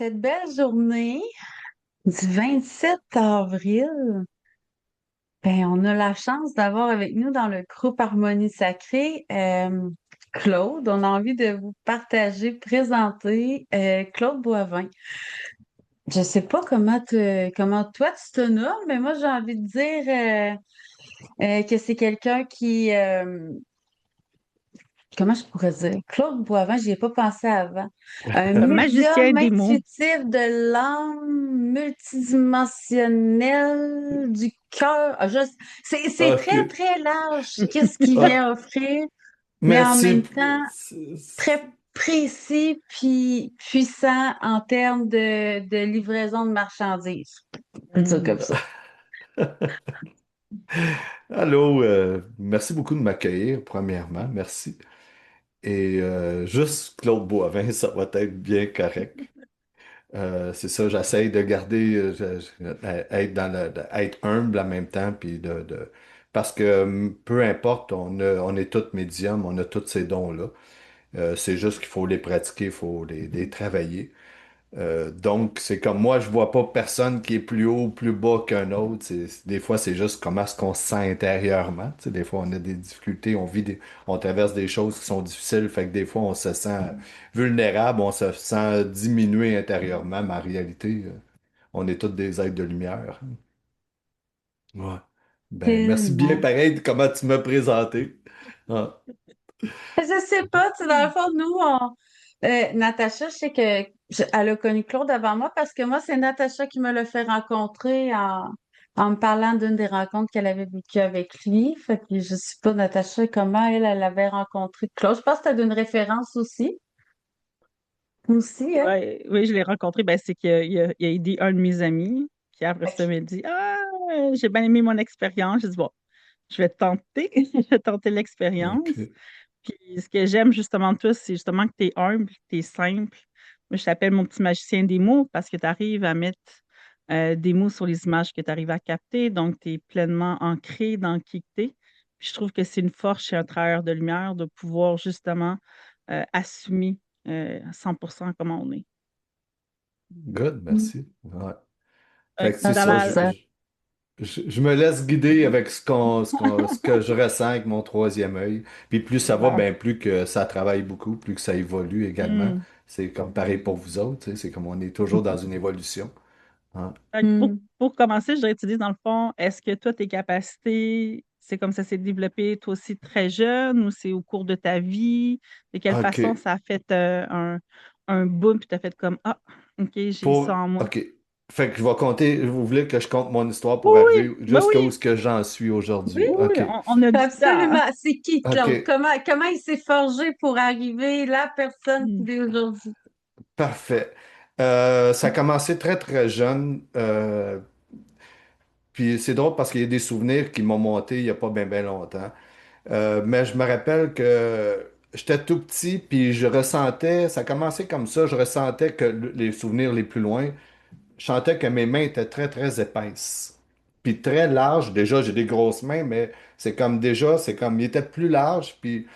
cette belle journée du 27 avril, on a la chance d'avoir avec nous dans le groupe Harmonie Sacrée Claude. On a envie de vous partager, présenter Claude Boivin. Je sais pas comment toi tu te nommes, mais moi j'ai envie de dire que c'est quelqu'un qui comment je pourrais dire? Claude Boivin, j'y ai pas pensé avant. Un Un magicien médium des mots. intuitif de l'âme multidimensionnel du cœur. C'est OK. très, très large. Qu'est-ce qu'il Ah, vient offrir, mais en merci. même temps très précis puis puissant en termes de livraison de marchandises. On peut dire Hmm. comme ça. Allô, merci beaucoup de m'accueillir, premièrement, merci. Et juste Claude Boivin, ça va être bien correct. C'est ça, j'essaye de garder, être être humble en même temps, puis parce que peu importe, on est tous médiums, on a tous ces dons-là. C'est juste qu'il faut les pratiquer, il faut les travailler. Donc, c'est comme moi, je vois pas personne qui est plus haut ou plus bas qu'un autre. Des fois, c'est juste comment est-ce qu'on se sent intérieurement. Tu sais, des fois, on a des difficultés, on traverse des choses qui sont difficiles, fait que des fois, on se sent vulnérable, on se sent diminué intérieurement, mais en réalité, on est tous des êtres de lumière. Ouais. Ben, merci bien Tellement. pareil de comment tu m'as présenté. Ah, Je sais pas, tu sais, dans le fond, Natacha, je sais elle a connu Claude avant moi parce que moi, c'est Natacha qui me l'a fait rencontrer en me parlant d'une des rencontres qu'elle avait vécues avec lui. Fait que je sais pas, Natacha, comment elle avait rencontré Claude. Je pense que t'as d'une référence aussi, hein? ouais, oui, je l'ai rencontré. Ben, c'est qu'il a aidé un de mes amis qui, après ça, Ok. m'a dit: Ah, j'ai bien aimé mon expérience. J'ai dit: Bon, je vais tenter, je vais tenter l'expérience. OK. Puis ce que j'aime justement de toi, c'est justement que tu es humble, tu es simple. Moi, je t'appelle mon petit magicien des mots parce que tu arrives à mettre des mots sur les images que tu arrives à capter. Donc, tu es pleinement ancré dans qui tu es. Puis je trouve que c'est une force chez un travailleur de lumière de pouvoir justement assumer 100% comment on est. Good, merci. Ouais. Fait que c'est Ah, ça, c'est ça. je me laisse guider avec ce que je ressens avec mon troisième œil. Puis plus ça va, Ouais. ben plus que ça travaille beaucoup, plus que ça évolue également. Hmm. C'est comme pareil pour vous autres, tu sais, c'est comme on est toujours dans une évolution. Hein. Hmm. Fait que Hmm. pour commencer, je dirais, tu dis dans le fond, est-ce que toi, tes capacités, c'est comme ça s'est développé toi aussi très jeune ou c'est au cours de ta vie? De quelle façon OK. ça a fait un boom puis t'as fait comme, ah, OK, j'ai ça en moi. Hmm. OK. Fait que je vais compter, vous voulez que je compte mon histoire Oui, Hmm. pour Oui, arriver ben jusqu'à où oui, ce que j'en suis oui, aujourd'hui. oui, OK. On a du temps, hein? absolument. C'est qui, Claude? OK. Comment il s'est forgé pour arriver la personne Hmm. qu'il est aujourd'hui? Parfait. Ça a commencé très, très jeune. Puis c'est drôle parce qu'il y a des souvenirs qui m'ont monté il n'y a pas bien bien longtemps. Mais je me rappelle que j'étais tout petit, puis je ressentais, ça a commencé comme ça, je ressentais que les souvenirs les plus loin, je sentais que mes mains étaient très, très épaisses. Puis très larges. Déjà, j'ai des grosses mains, mais c'est comme, il était plus large, puis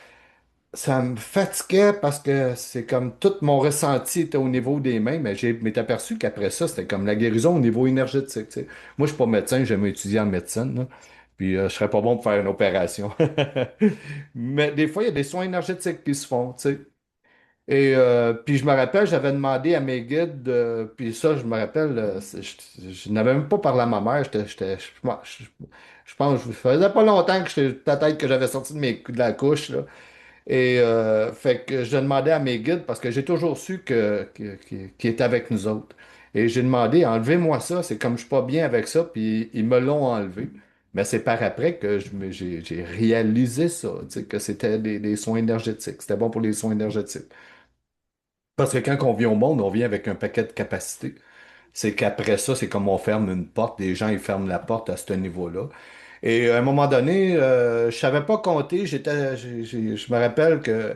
ça me fatiguait parce que c'est comme tout mon ressenti était au niveau des mains, mais j'ai m'étais aperçu qu'après ça, c'était comme la guérison au niveau énergétique. Tu sais. Moi, je suis pas médecin, j'aime étudier en médecine, là. Puis je serais pas bon pour faire une opération. Mais des fois, il y a des soins énergétiques qui se font, tu sais. Et puis je me rappelle, j'avais demandé à mes guides, puis ça, je me rappelle, je n'avais même pas parlé à ma mère, je pense, je faisais pas longtemps que peut-être que j'avais sorti de la couche, là. Et fait que je demandais à mes guides parce que j'ai toujours su qu'ils étaient avec nous autres. Et j'ai demandé, enlevez-moi ça, c'est comme je suis pas bien avec ça, puis ils me l'ont enlevé. Mais c'est par après que j'ai réalisé ça, tu sais, que c'était des soins énergétiques. C'était bon pour les soins énergétiques. Parce que quand on vient au monde, on vient avec un paquet de capacités. C'est qu'après ça, c'est comme on ferme une porte, les gens ils ferment la porte à ce niveau-là. Et à un moment donné, je savais pas compter. Je me rappelle que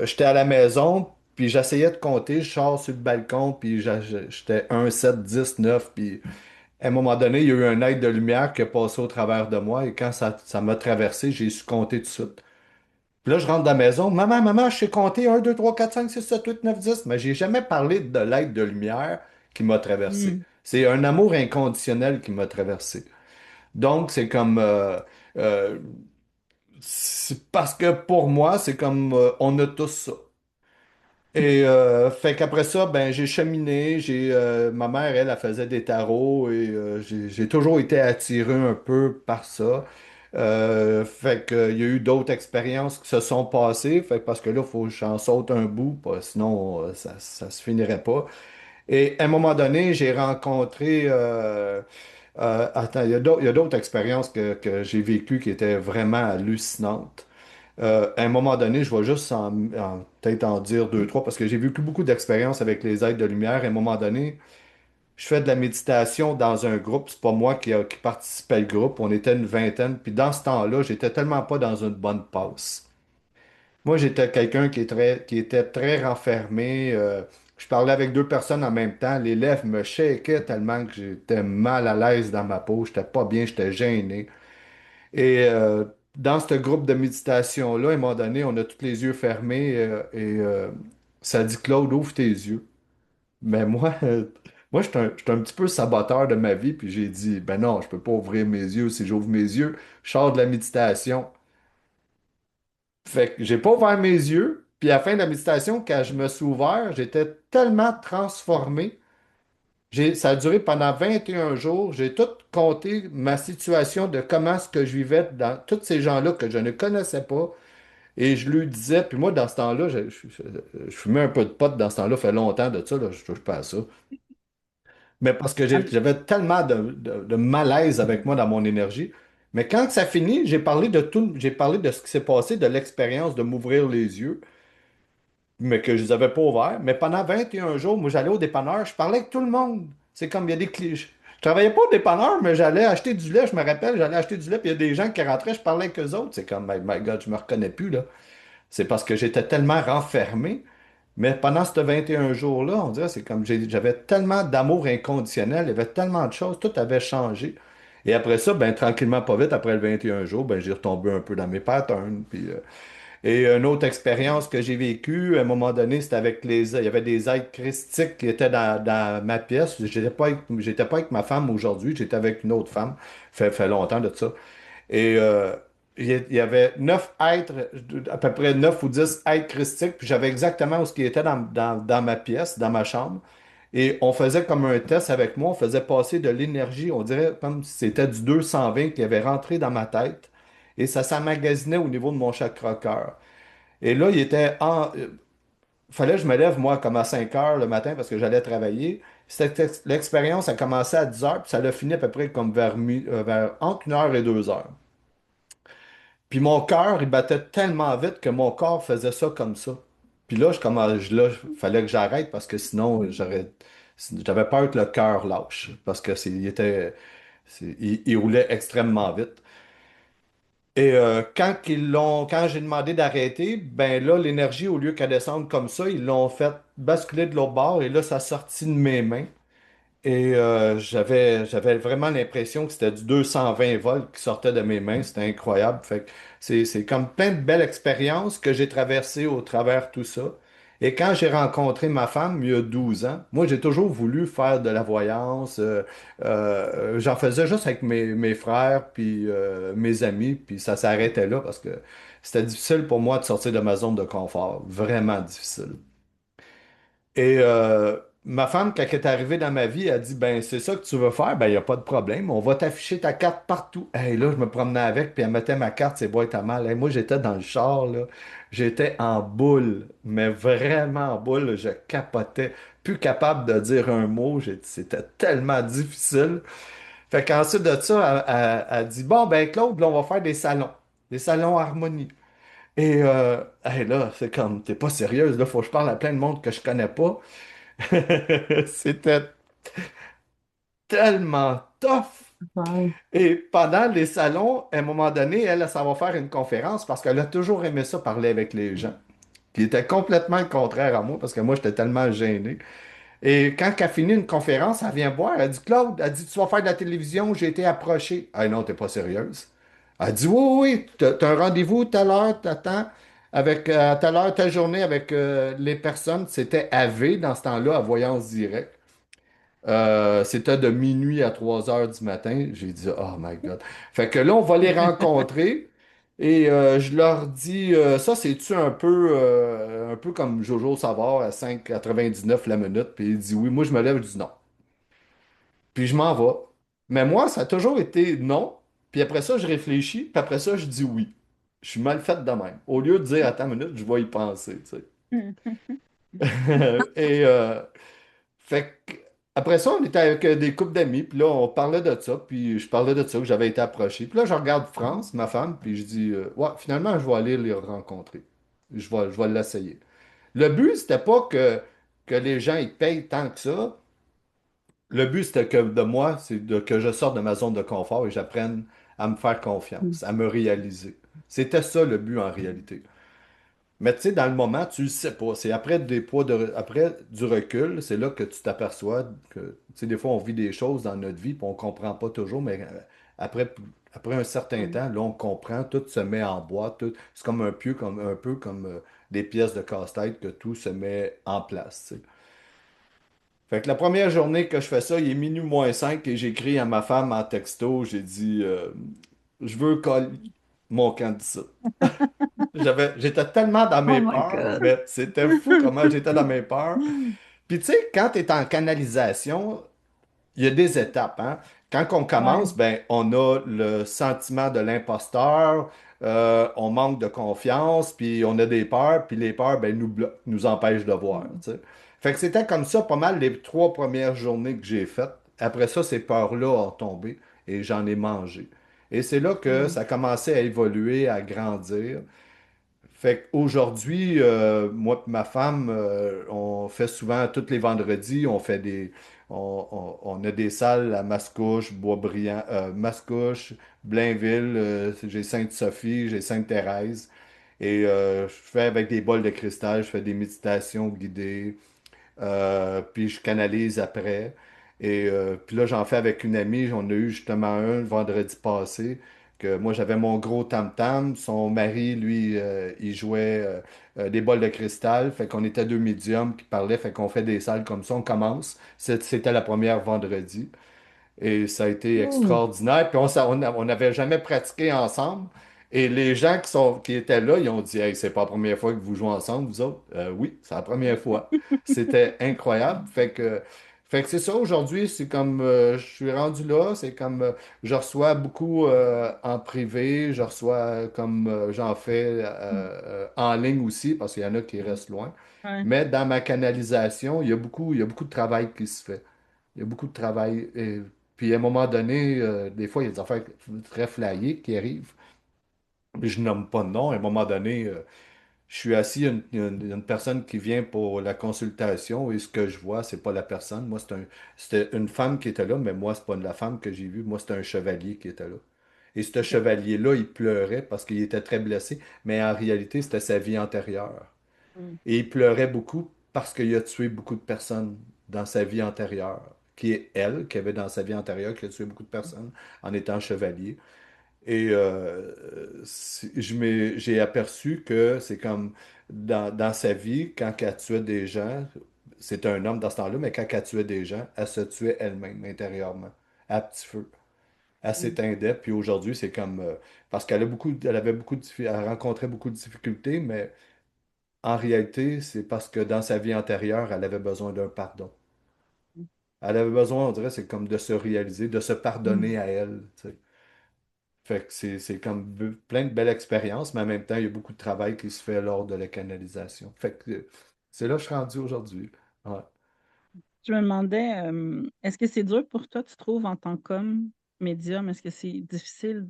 j'étais à la maison, puis j'essayais de compter. Je sors sur le balcon, puis j'étais 1, 7, 10, 9. Puis à un moment donné, il y a eu un aide de lumière qui est passé au travers de moi. Et quand ça m'a traversé, j'ai su compter tout de suite. Puis là, je rentre dans la maison. Maman, maman, je sais compter 1, 2, 3, 4, 5, 6, 7, 8, 9, 10. Mais j'ai jamais parlé de l'aide de lumière qui m'a traversé. Hmm. C'est un amour inconditionnel qui m'a traversé. Donc, c'est comme... euh, c'est parce que pour moi, c'est comme on a tous ça. Et fait qu'après ça, ben j'ai cheminé, ma mère, elle faisait des tarots et j'ai toujours été attiré un peu par ça. Fait qu'il y a eu d'autres expériences qui se sont passées, fait que parce que là, il faut que j'en saute un bout, sinon ça se finirait pas. Et à un moment donné, j'ai rencontré attends, il y a d'autres expériences que j'ai vécues qui étaient vraiment hallucinantes. À un moment donné, je vais juste peut-être en dire deux, trois, parce que j'ai vécu beaucoup d'expériences avec les aides de lumière. À un moment donné, je fais de la méditation dans un groupe. C'est pas moi qui participais au groupe. On était une vingtaine. Puis dans ce temps-là, j'étais tellement pas dans une bonne passe. Moi, j'étais quelqu'un qui était très renfermé. Je parlais avec deux personnes en même temps. Les lèvres me shakeaient tellement que j'étais mal à l'aise dans ma peau. J'étais pas bien, j'étais gêné. Et dans ce groupe de méditation-là, à un moment donné, on a tous les yeux fermés et ça dit Claude, ouvre tes yeux. Mais moi, moi, je suis un petit peu saboteur de ma vie, puis j'ai dit, ben non, je peux pas ouvrir mes yeux. Si j'ouvre mes yeux, je sors de la méditation. Fait que j'ai pas ouvert mes yeux, puis à la fin de la méditation, quand je me suis ouvert, j'étais tellement transformé. Ça a duré pendant 21 jours. J'ai tout compté ma situation de comment est-ce que je vivais dans tous ces gens-là que je ne connaissais pas. Et je lui disais, puis moi, dans ce temps-là, je fumais un peu de pot dans ce temps-là, ça fait longtemps de ça, là, je touche pas à ça. Mais parce que j'avais tellement de malaise avec moi dans mon énergie. Mais quand ça finit, j'ai parlé de tout, j'ai parlé de ce qui s'est passé, de l'expérience de m'ouvrir les yeux, mais que je les avais pas ouverts. Mais pendant 21 jours, moi, j'allais au dépanneur, je parlais avec tout le monde. C'est comme il y a des clichés. Je travaillais pas au dépanneur, mais j'allais acheter du lait, je me rappelle, j'allais acheter du lait, puis il y a des gens qui rentraient, je parlais avec eux autres. C'est comme, my God, je me reconnais plus, là. C'est parce que j'étais tellement renfermé. Mais pendant ces 21 jours-là, on dirait, c'est comme j'avais tellement d'amour inconditionnel, il y avait tellement de choses, tout avait changé. Et après ça, ben, tranquillement, pas vite, après le 21 jours, ben, j'ai retombé un peu dans mes patterns. Et une autre expérience que j'ai vécue, à un moment donné, c'était avec il y avait des aides christiques qui étaient dans ma pièce. J'étais pas avec ma femme aujourd'hui, j'étais avec une autre femme. Fait longtemps de ça. Et il y avait 9 êtres, à peu près 9 ou 10 êtres christiques, puis j'avais exactement où ce qui était dans ma pièce, dans ma chambre. Et on faisait comme un test avec moi, on faisait passer de l'énergie, on dirait comme si c'était du 220 qui avait rentré dans ma tête, et ça s'emmagasinait au niveau de mon chakra cœur. Et là, fallait que je me lève, moi, comme à 5 heures le matin parce que j'allais travailler. L'expérience a commencé à 10 heures, puis ça a fini à peu près comme vers entre 1 heure et 2 heures. Puis mon cœur, il battait tellement vite que mon corps faisait ça comme ça. Puis là, fallait que j'arrête parce que sinon, j'avais peur que le cœur lâche parce que il roulait extrêmement vite. Et quand j'ai demandé d'arrêter, ben là, l'énergie, au lieu qu'elle descende comme ça, ils l'ont fait basculer de l'autre bord et là, ça sortit de mes mains. Et j'avais vraiment l'impression que c'était du 220 volts qui sortait de mes mains. C'était incroyable. Fait que c'est comme plein de belles expériences que j'ai traversées au travers de tout ça. Et quand j'ai rencontré ma femme il y a 12 ans, moi j'ai toujours voulu faire de la voyance. J'en faisais juste avec mes frères puis mes amis, puis ça s'arrêtait là parce que c'était difficile pour moi de sortir de ma zone de confort. Vraiment difficile. Et ma femme, quand elle est arrivée dans ma vie, elle dit, ben c'est ça que tu veux faire, ben il n'y a pas de problème, on va t'afficher ta carte partout. Et là, je me promenais avec, puis elle mettait ma carte, c'est boîte à mal. Hey, moi, j'étais dans le char, là, j'étais en boule, mais vraiment en boule, je capotais, plus capable de dire un mot, c'était tellement difficile. Fait qu'ensuite de ça, elle dit, bon, ben Claude, là, on va faire des salons harmonie. Et hey, là, c'est comme, t'es pas sérieuse, là, faut que je parle à plein de monde que je connais pas. C'était tellement tough. Wow. Et pendant les salons, à un moment donné, elle, ça va faire une conférence parce qu'elle a toujours aimé ça, parler avec les gens, qui était complètement le contraire à moi parce que moi, j'étais tellement gêné. Et quand elle finit une conférence, elle vient voir, elle dit, Claude, elle dit, tu vas faire de la télévision, j'ai été approché. Ah non, t'es pas sérieuse. Elle dit, oui, oui, oui, t'as un rendez-vous tout à l'heure, t'attends. avec à telle heure, telle journée avec les personnes, c'était AV dans ce temps-là, à Voyance Directe. C'était de minuit à 3 heures du matin. J'ai dit, oh my God. Fait que là, on va les rencontrer et je leur dis, ça, c'est-tu un peu comme Jojo Savard à 5,99 la minute? Puis il dit oui. Moi, je me lève, je dis non. Puis je m'en vais. Mais moi, ça a toujours été non. Puis après ça, je réfléchis. Puis après ça, je dis oui. Je suis mal fait de même. Au lieu de dire, attends une minute, je vais y penser, tu sais. Et fait que, après ça, on était avec des couples d'amis, puis là, on parlait de ça, puis je parlais de ça, que j'avais été approché. Puis là, je regarde France, ma femme, puis je dis, ouais, finalement, je vais aller les rencontrer. Je vais l'essayer. Le but, c'était pas que les gens ils payent tant que ça. Le but, c'était que de moi, que je sorte de ma zone de confort et j'apprenne à me faire confiance, à me réaliser. C'était ça le but en réalité. Mais tu sais, dans le moment, tu le sais pas. C'est après après du recul, c'est là que tu t'aperçois que, tu sais, des fois, on vit des choses dans notre vie, puis on comprend pas toujours, mais après, après un certain Mm. temps, là, on comprend, tout se met en boîte, c'est comme un peu comme des pièces de casse-tête que tout se met en place, tu sais. Fait que la première journée que je fais ça, il est minuit moins 5 et j'écris à ma femme en texto, j'ai dit, je veux coller mon candidat. J'étais tellement dans Oh mes my peurs, God. mais c'était fou comment j'étais dans mes peurs. Puis tu sais, quand tu es en canalisation, il y a des étapes, hein. Quand on Ouais. commence, ben, on a le sentiment de l'imposteur, on manque de confiance, puis on a des peurs, puis les peurs, ben, nous bloquent, nous empêchent de voir, Mm. tu sais. Fait que c'était comme ça pas mal les 3 premières journées que j'ai faites. Après ça, ces peurs-là ont tombé et j'en ai mangé. Et c'est là que Mm. ça a commencé à évoluer, à grandir. Fait qu'aujourd'hui, moi et ma femme, on fait souvent, tous les vendredis, on a des salles à Mascouche, Boisbriand, Mascouche, Blainville, j'ai Sainte-Sophie, j'ai Sainte-Thérèse. Et je fais avec des bols de cristal, je fais des méditations guidées. Puis je canalise après. Et puis là, j'en fais avec une amie. J'en ai eu justement un le vendredi passé. Que moi, j'avais mon gros tam-tam. Son mari, lui, il jouait des bols de cristal. Fait qu'on était deux médiums qui parlaient. Fait qu'on fait des salles comme ça. On commence. C'était la première vendredi. Et ça a été Ouh. extraordinaire. Puis on n'avait jamais pratiqué ensemble. Et les gens qui étaient là, ils ont dit, Hey, c'est pas la première fois que vous jouez ensemble, vous autres? Oui, c'est la première fois. C'était incroyable. Fait que c'est ça, aujourd'hui, c'est comme je suis rendu là, c'est comme je reçois beaucoup en privé, je reçois comme j'en fais en ligne aussi, parce qu'il y en a qui restent loin. Ouais. Mais dans ma canalisation, il y a beaucoup de travail qui se fait. Il y a beaucoup de travail. Et puis à un moment donné, des fois, il y a des affaires très flyées qui arrivent. Mais je nomme pas de nom. À un moment donné, je suis assis, il y a une personne qui vient pour la consultation et ce que je vois, c'est pas la personne. Moi, c'était une femme qui était là, mais moi, c'est pas la femme que j'ai vue. Moi, c'était un chevalier qui était là. Et ce OK. chevalier-là, il pleurait parce qu'il était très blessé, mais en réalité, c'était sa vie antérieure. Mm. Et il pleurait beaucoup parce qu'il a tué beaucoup de personnes dans sa vie antérieure, qui est elle, qui avait dans sa vie antérieure, qui a tué beaucoup de personnes en étant chevalier. Et j'ai aperçu que c'est comme dans sa vie, quand elle tuait des gens, c'était un homme dans ce temps-là, mais quand elle tuait des gens, elle se tuait elle-même intérieurement, à petit feu. Elle Mm. s'éteindait, puis aujourd'hui, c'est comme parce elle avait elle rencontrait beaucoup de difficultés, mais en réalité, c'est parce que dans sa vie antérieure, elle avait besoin d'un pardon. Elle avait besoin, on dirait, c'est comme de se réaliser, de se Mm. pardonner à elle, tu sais. Fait que c'est comme plein de belles expériences, mais en même temps, il y a beaucoup de travail qui se fait lors de la canalisation. Fait que c'est là que je suis rendu aujourd'hui. Ouais. Je me demandais, est-ce que c'est dur pour toi, tu trouves, en tant qu'homme médium, est-ce que c'est difficile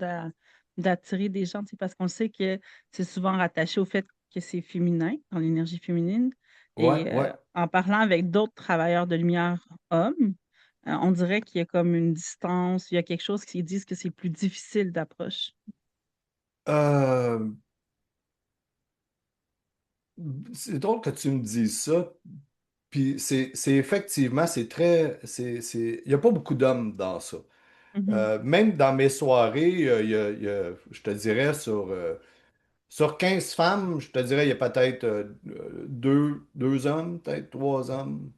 d'attirer des gens, tu sais, parce qu'on sait que c'est souvent rattaché au fait que c'est féminin, dans l'énergie féminine. Ouais, Et ouais. en parlant avec d'autres travailleurs de lumière hommes, on dirait qu'il y a comme une distance, il y a quelque chose qui disent que c'est plus difficile d'approche. Euh, c'est drôle que tu me dises ça. Puis c'est effectivement, il n'y a pas beaucoup d'hommes dans ça. Mhm. Même dans mes soirées, je te dirais Sur 15 femmes, je te dirais, il y a peut-être deux hommes, peut-être trois hommes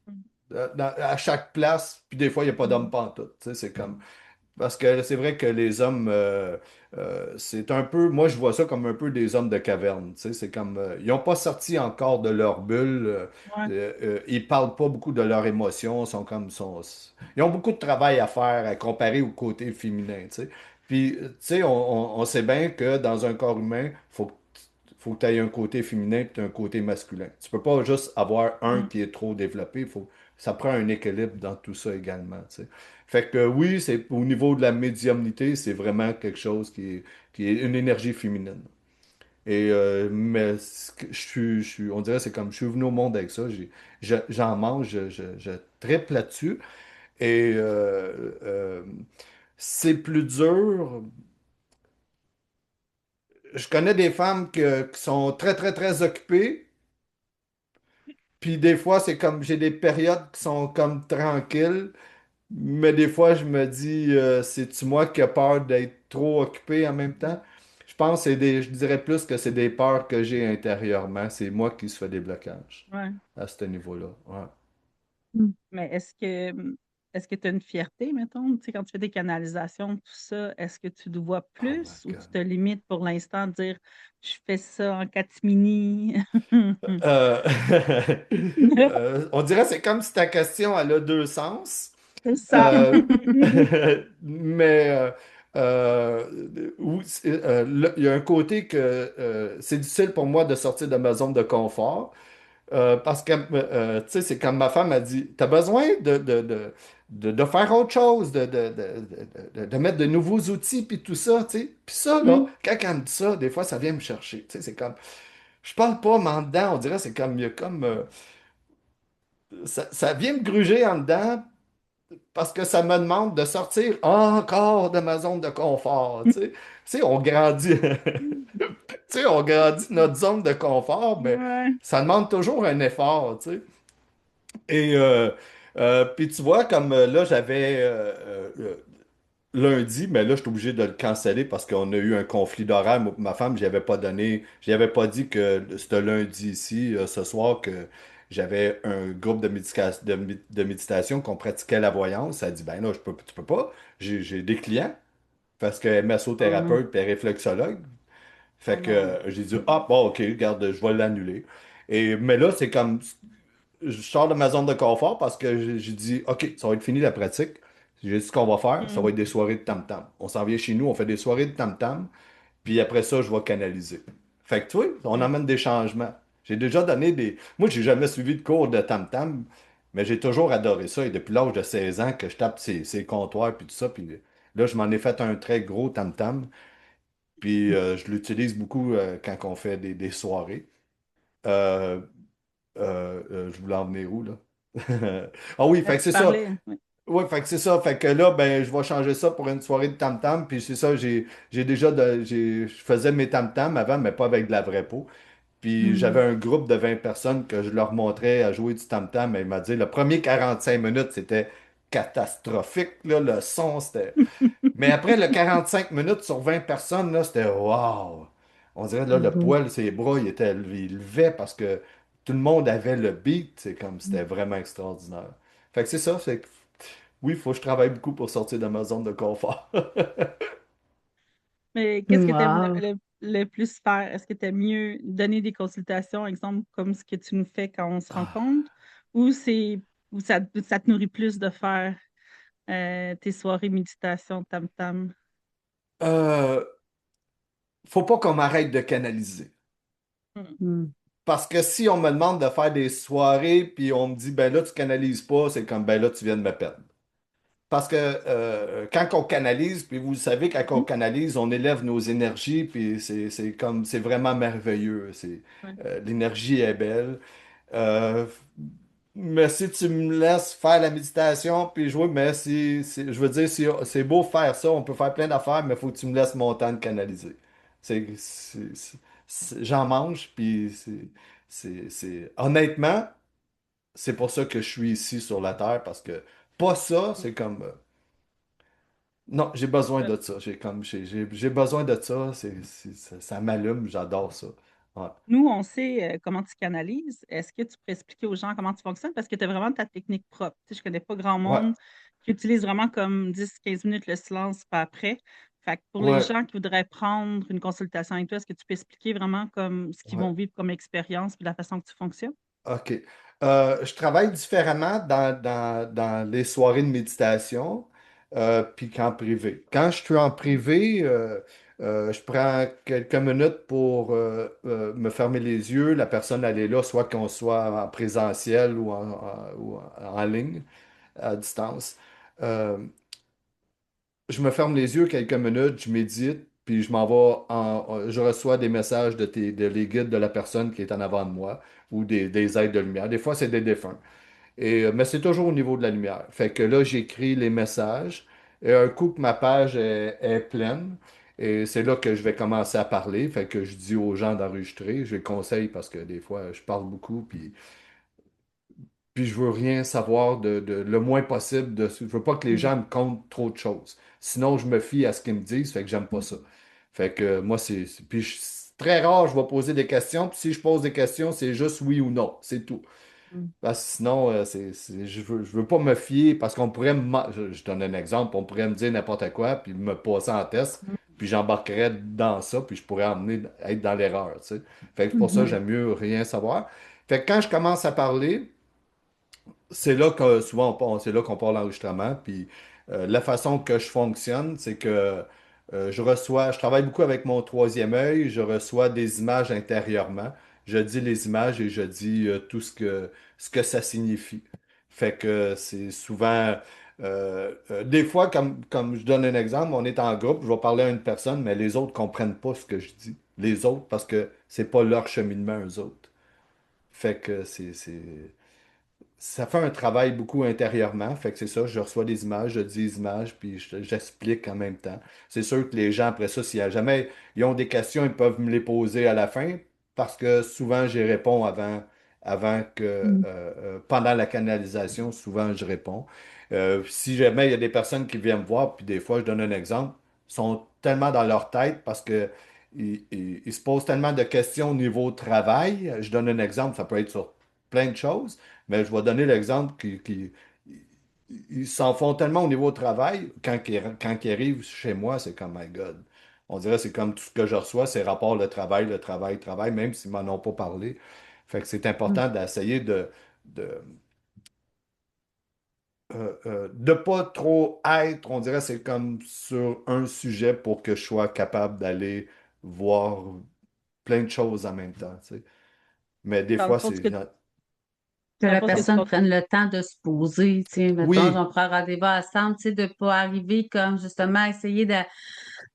à chaque place. Puis des fois, il n'y a pas d'hommes Mm. pantoute. Tu sais, c'est comme. Parce que c'est vrai que les hommes, c'est un peu, moi je vois ça comme un peu des hommes de caverne. Tu sais, c'est comme, ils n'ont pas sorti encore de leur bulle. Ouais. Ils parlent pas beaucoup de leurs émotions. Ils ont beaucoup de travail à faire à comparer au côté féminin. Tu sais. Puis, tu sais, on sait bien que dans un corps humain, faut que tu aies un côté féminin et un côté masculin. Tu peux pas juste avoir un Mm. qui est trop développé. Ça prend un équilibre dans tout ça également. Tu sais. Fait que oui, c'est au niveau de la médiumnité, c'est vraiment quelque chose qui est une énergie féminine. Mais on dirait c'est comme je suis venu au monde avec ça. J'en mange, je tripe là-dessus. Et c'est plus dur. Je connais des femmes qui sont très, très, très occupées. Puis des fois, c'est comme j'ai des périodes qui sont comme tranquilles. Mais des fois, je me dis, c'est-tu moi qui ai peur d'être trop occupé en même temps? Je pense que je dirais plus que c'est des peurs que j'ai intérieurement. C'est moi qui se fais des blocages Ouais. à ce niveau-là. Ouais. Mm. Mais est-ce que tu as une fierté, mettons, tu sais, quand tu fais des canalisations, tout ça, est-ce que tu te vois Oh my plus ou tu God. te limites pour l'instant à dire je fais ça en catimini? Euh, on dirait que c'est comme si ta question elle a deux sens. C'est ça. Euh, mais il y a un côté que c'est difficile pour moi de sortir de ma zone de confort. Parce que, tu sais, c'est comme ma femme a dit, t'as besoin de faire autre chose, de mettre de nouveaux outils, puis tout ça, tu sais. Puis ça, là, Mm. quand elle me dit ça, des fois, ça vient me chercher. Tu sais, c'est comme, je parle pas, mais en dedans, on dirait, c'est comme, il y a comme, ça vient me gruger en dedans, parce que ça me demande de sortir encore de ma zone de confort, tu sais. Tu sais, on grandit, tu sais, on grandit de notre zone de confort, mais Ouais. ça demande toujours un effort, tu sais. Et puis tu vois, comme là, j'avais lundi, mais là, je suis obligé de le canceller parce qu'on a eu un conflit d'horaire. Moi, et ma femme, j'y avais pas dit que c'était lundi ici, ce soir, que j'avais un groupe de méditation qu'on pratiquait la voyance. Elle a dit, ben là, tu peux pas. J'ai des clients parce qu'elle est Oh non. massothérapeute et réflexologue. Oh Fait que non. j'ai dit, ah, bon, ok, regarde, je vais l'annuler. Mais là, c'est comme je sors de ma zone de confort parce que j'ai dit, OK, ça va être fini la pratique. J'ai dit ce qu'on va faire, ça va Mm. être des soirées de tam-tam. On s'en vient chez nous, on fait des soirées de tam-tam, puis après ça, je vais canaliser. Fait que tu vois, on Mm. amène des changements. J'ai déjà donné des. Moi, j'ai jamais suivi de cours de tam-tam, mais j'ai toujours adoré ça. Et depuis l'âge de 16 ans que je tape ces comptoirs puis tout ça, puis là, je m'en ai fait un très gros tam-tam. Puis je l'utilise beaucoup quand on fait des soirées. Euh, je voulais en venir où, là? Ah oui, fait que Tu c'est ça. parlais. Oui. Oui, fait que c'est ça. Fait que là, ben, je vais changer ça pour une soirée de tam-tam. Puis c'est ça, j'ai déjà je faisais mes tam-tams avant, mais pas avec de la vraie peau. Puis j'avais Mm. un groupe de 20 personnes que je leur montrais à jouer du tam-tam. Et il m'a dit, le premier 45 minutes, c'était catastrophique. Là, le son, c'était. Mais après le 45 minutes sur 20 personnes, là, c'était wow! On dirait là, le Mhm. poil, ses bras, il levait parce que tout le monde avait le beat. C'est comme c'était vraiment extraordinaire. Fait que c'est ça, c'est que oui, il faut que je travaille beaucoup pour sortir de ma zone de confort. Mais qu'est-ce que tu aimes Wow. le plus faire? Est-ce que tu aimes mieux donner des consultations, exemple, comme ce que tu nous fais quand on se rencontre, ou ça te nourrit plus de faire tes soirées méditation tam-tam? Euh, faut pas qu'on m'arrête de canaliser. Mm. Mm. Parce que si on me demande de faire des soirées, puis on me dit, ben là, tu canalises pas, c'est comme, ben là, tu viens de me perdre. Parce que quand on canalise, puis vous le savez, quand on Mhm. canalise, on élève nos énergies, puis c'est vraiment merveilleux. Ouais. L'énergie est belle. Euh, mais si tu me laisses faire la méditation, puis jouer, mais je veux dire, si, c'est beau faire ça, on peut faire plein d'affaires, mais il faut que tu me laisses mon temps de canaliser. J'en mange, puis honnêtement, c'est pour ça que je suis ici sur la Terre, parce que pas ça, c'est comme. Non, j'ai besoin Euh, de ça. J'ai besoin de ça. Ça m'allume. J'adore ça. Ouais. Nous, on sait comment tu canalises. Est-ce que tu pourrais expliquer aux gens comment tu fonctionnes? Parce que tu as vraiment ta technique propre. Tu sais, je connais pas grand Ouais. monde qui utilise vraiment comme 10-15 minutes le silence pas après. Fait que pour les Ouais. gens qui voudraient prendre une consultation avec toi, est-ce que tu peux expliquer vraiment comme ce qu'ils Ouais. vont vivre comme expérience et la façon que tu fonctionnes? OK. Je travaille différemment dans les soirées de méditation puis qu'en privé. Quand je suis en privé, je prends quelques minutes pour me fermer les yeux. La personne, elle est là, soit qu'on soit en présentiel ou en ligne, à distance. Euh, je me ferme les yeux quelques minutes, je médite, puis je m'en vais je reçois des messages de les guides de la personne qui est en avant de moi ou des aides de lumière. Des fois, c'est des défunts. Mais c'est toujours au niveau de la lumière. Fait que là, j'écris les messages. Et un coup que ma page est pleine, et c'est là que je vais commencer à parler. Fait que je dis aux gens d'enregistrer. Je les conseille parce que des fois, je parle beaucoup, puis je veux rien savoir le moins possible je veux pas que les Mm. gens me content trop de choses. Sinon, je me fie à ce qu'ils me disent, fait que j'aime pas ça. Fait que moi, c'est très rare, je vais poser des questions, puis si je pose des questions, c'est juste oui ou non, c'est tout. Mm. Parce que sinon, je veux pas me fier, parce qu'on pourrait je donne un exemple, on pourrait me dire n'importe quoi, puis me passer en test, puis j'embarquerais dans ça, puis je pourrais être dans l'erreur, tu sais. Fait que pour ça, Mhm. j'aime mieux rien savoir. Fait que quand je commence à parler, c'est là que souvent c'est là qu'on parle l'enregistrement. Puis la façon que je fonctionne, c'est que je travaille beaucoup avec mon troisième œil, je reçois des images intérieurement. Je dis les images et je dis tout ce que ça signifie. Fait que c'est souvent, des fois, comme je donne un exemple, on est en groupe, je vais parler à une personne, mais les autres comprennent pas ce que je dis. Les autres, parce que c'est pas leur cheminement, eux autres. Fait que ça fait un travail beaucoup intérieurement. Fait que c'est ça, je reçois des images, je dis des images, puis j'explique en même temps. C'est sûr que les gens, après ça, s'il y a jamais ils ont des questions, ils peuvent me les poser à la fin, parce que souvent, j'y réponds avant que, Mhm. pendant la canalisation, souvent, je réponds. Si jamais il y a des personnes qui viennent me voir, puis des fois, je donne un exemple, ils sont tellement dans leur tête parce que ils se posent tellement de questions au niveau travail. Je donne un exemple, ça peut être sur plein de choses. Mais je vais donner l'exemple ils s'en font tellement au niveau travail, quand ils arrivent chez moi, c'est comme, my God. On dirait que c'est comme tout ce que je reçois, c'est rapport le travail, le travail, même s'ils m'en ont pas parlé. Fait que c'est important d'essayer de, de pas trop être, on dirait, c'est comme sur un sujet pour que je sois capable d'aller voir plein de choses en même temps, tu sais. Mais des Dans le fois, fond, Que dans le la fond, ce que tu personne prenne le temps de se poser, tu sais, mettons, oui, j'en prends rendez-vous ensemble, tu sais, de pas arriver comme justement essayer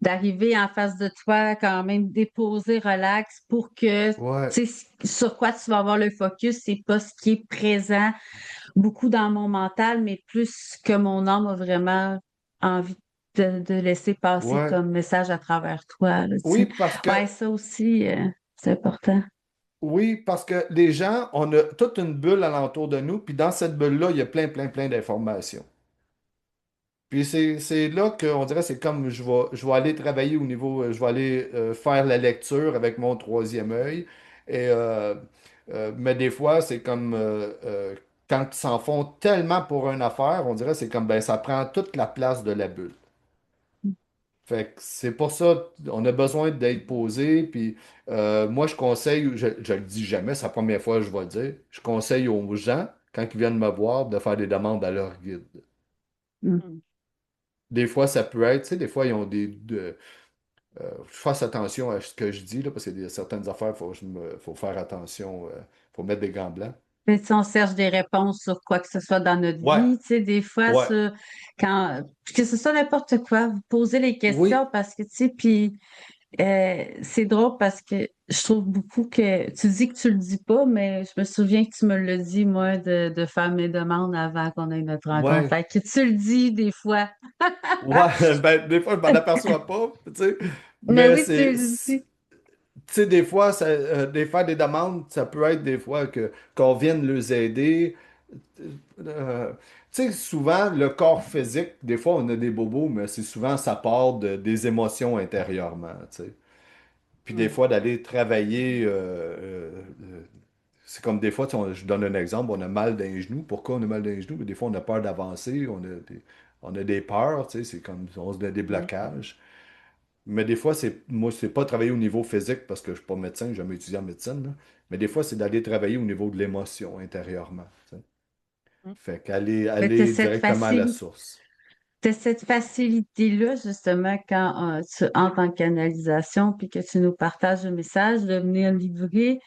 d'arriver en face de toi, quand même déposé, relax, pour que, ouais, tu sais, sur quoi tu vas avoir le focus, c'est pas ce qui est présent beaucoup dans mon mental, mais plus que mon âme a vraiment envie de laisser passer ouais. comme message à travers toi, là, tu Oui, sais. parce Ouais, que ça aussi, c'est important. Oui, parce que les gens, on a toute une bulle alentour de nous, puis dans cette bulle-là, il y a plein d'informations. Puis c'est là qu'on dirait, c'est comme je vais aller travailler au niveau, je vais aller faire la lecture avec mon troisième œil. Mais des fois, c'est comme quand ils s'en font tellement pour une affaire, on dirait, c'est comme ben ça prend toute la place de la bulle. Fait que c'est pour ça on a besoin d'être posé. Puis moi, je conseille, je le dis jamais, c'est la première fois que je vais le dire, je conseille aux gens, quand ils viennent me voir, de faire des demandes à leur guide. Mm. Mm. Des fois, ça peut être, tu sais, des fois, ils ont je fasse attention à ce que je dis, là, parce qu'il y a certaines affaires, faut faire attention, faut mettre des gants blancs. Mais si on cherche des réponses sur quoi que ce soit dans notre Ouais, vie, tu sais, des fois, ouais, que ce soit n'importe quoi, vous posez les questions oui, parce que, tu sais, puis c'est drôle parce que je trouve beaucoup que tu dis que tu le dis pas, mais je me souviens que tu me le dis, moi, de faire mes demandes avant qu'on ait notre rencontre. ouais, Fait que tu le dis des fois. ouais, ben, des fois, je m'en aperçois pas, tu sais, Mais mais oui, tu le dis. Tu sais, des fois, faire des demandes, ça peut être des fois qu'on vienne les aider. Tu sais, souvent, le corps physique, des fois, on a des bobos, mais c'est souvent, ça part des émotions intérieurement, tu sais. Puis des Mm. fois, d'aller travailler, c'est comme des fois, tu sais, je donne un exemple, on a mal d'un genou. Pourquoi on a mal d'un genou? Des fois, on a peur d'avancer, on a des peurs, tu sais, c'est comme, on se donne des Ouais. blocages. Mais des fois, moi, c'est pas travailler au niveau physique parce que je suis pas médecin, j'ai jamais étudié en médecine, là. Mais des fois, c'est d'aller travailler au niveau de l'émotion intérieurement, tu sais. Mm. Fait qu'aller Mais tu aller directement à la source. as cette facilité-là, justement, quand tu entres en canalisation, puis que tu nous partages le message, de venir livrer,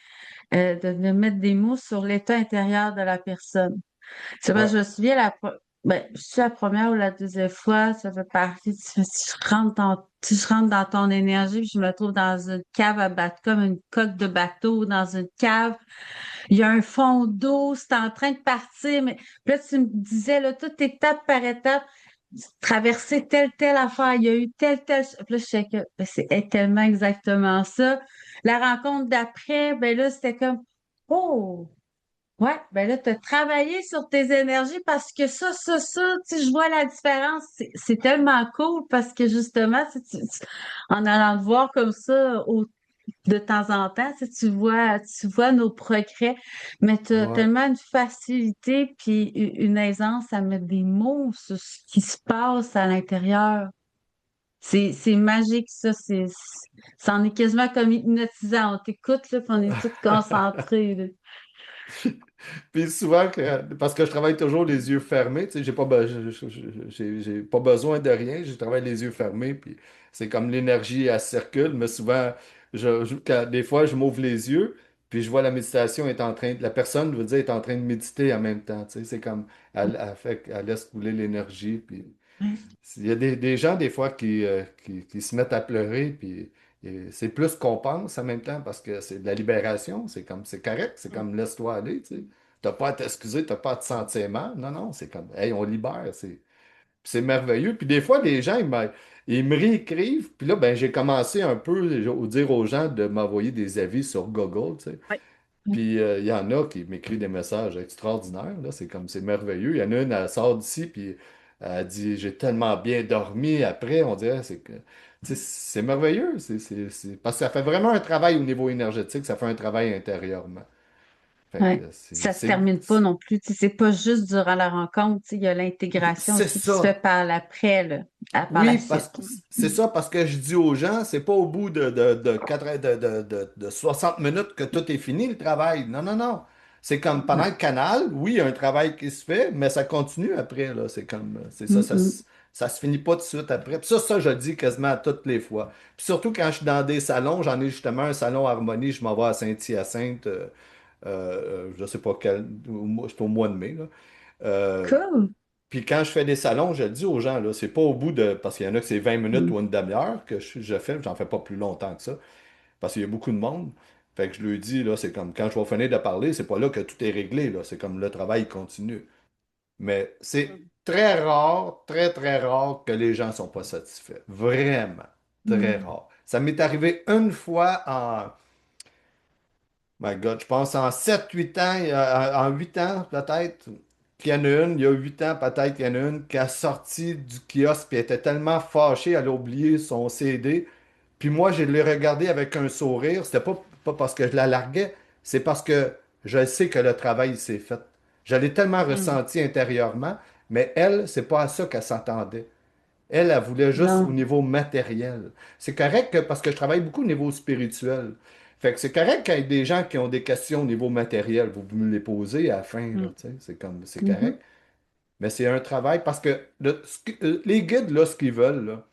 de venir mettre des mots sur l'état intérieur de la personne. C'est vrai, Ouais, je me souviens, je suis la première ou la deuxième fois, ça fait partie, tu rentres dans ton énergie, puis je me trouve dans une cave à bateau, comme une coque de bateau, dans une cave. Il y a un fond d'eau, c'est en train de partir, mais puis là, tu me disais, là, toute étape par étape, traverser telle affaire, il y a eu puis là, je sais que ben, c'est tellement exactement ça. La rencontre d'après, ben là, c'était comme, oh! Ouais, ben là, tu as travaillé sur tes énergies parce que tu sais, je vois la différence. C'est tellement cool parce que justement, en allant te voir comme ça de temps en temps, tu vois nos progrès, mais tu as ouais. tellement une facilité puis une aisance à mettre des mots sur ce qui se passe à l'intérieur. C'est magique, ça. Ça en est quasiment comme hypnotisant. On t'écoute, là, puis on est tous concentrés, là. Puis souvent, parce que je travaille toujours les yeux fermés, tu sais, j'ai pas besoin de rien, je travaille les yeux fermés, puis c'est comme l'énergie, elle circule, mais souvent, des fois, je m'ouvre les yeux, puis je vois la méditation est en train, la personne, je veux dire, est en train de méditer en même temps, tu sais, c'est comme, elle laisse couler l'énergie, puis il y a des gens, des fois, qui se mettent à pleurer, puis c'est plus qu'on pense en même temps parce que c'est de la libération. C'est comme, c'est correct, c'est comme laisse-toi aller, tu sais. T'as pas à t'excuser, t'as pas à te sentir mal. Non, non, c'est comme, hey, on libère. C'est merveilleux. Puis des fois, les gens, ils me réécrivent. Puis là, ben, j'ai commencé un peu à dire aux gens de m'envoyer des avis sur Google, tu sais. Ouais. Puis il y en a qui m'écrivent des messages extraordinaires, là. C'est comme, c'est merveilleux. Il y en a une, elle sort d'ici, puis elle dit, j'ai tellement bien dormi après. On dirait, c'est que, tu sais, c'est merveilleux. Parce que ça fait vraiment un travail au niveau énergétique, ça fait un travail intérieurement. Fait que Ouais. Ça se termine pas c'est non plus. Tu sais, c'est pas juste durant la rencontre. Tu sais, il y a l'intégration c'est aussi qui se fait ça. par l'après, là, par la Oui, parce suite. que c'est ça, parce que je dis aux gens, c'est pas au bout de 60 minutes que tout est fini, le travail. Non, non, non. C'est comme pendant Ouais. le canal, oui, il y a un travail qui se fait, mais ça continue après, là. C'est comme, c'est ça, Mm, mm. ça se finit pas tout de suite après. Puis ça, je le dis quasiment à toutes les fois. Puis surtout quand je suis dans des salons, j'en ai justement un salon Harmonie, je m'en vais à Saint-Hyacinthe, je sais pas quel, c'est au mois de mai, là. Euh, Cool. puis quand je fais des salons, je le dis aux gens, là, c'est pas au bout de. Parce qu'il y en a que c'est 20 minutes Mm. ou une demi-heure que je fais, j'en fais pas plus longtemps que ça. Parce qu'il y a beaucoup de monde. Fait que je lui dis, là, c'est comme quand je vais finir de parler, c'est pas là que tout est réglé, là. C'est comme le travail continue. Mais c'est très rare, très, très rare que les gens sont pas satisfaits. Vraiment. Très Mm. rare. Ça m'est arrivé une fois My God, je pense en 7 8 ans, en 8 ans peut-être, qu'il y en a une, il y a 8 ans peut-être qu'il y en a une qui a sorti du kiosque puis elle était tellement fâchée, elle a oublié son CD. Puis moi, je l'ai regardé avec un sourire. C'était pas parce que je la larguais, c'est parce que je sais que le travail s'est fait. Je l'ai tellement Mm. ressenti intérieurement, mais elle, c'est pas à ça qu'elle s'attendait. Elle voulait juste au Non. niveau matériel. C'est correct parce que je travaille beaucoup au niveau spirituel. Fait que c'est correct qu'il y ait des gens qui ont des questions au niveau matériel. Vous me les posez à la fin, là, Mm. tu sais. C'est comme, c'est Mhm. correct. Mais c'est un travail parce que les guides, là, ce qu'ils veulent, là,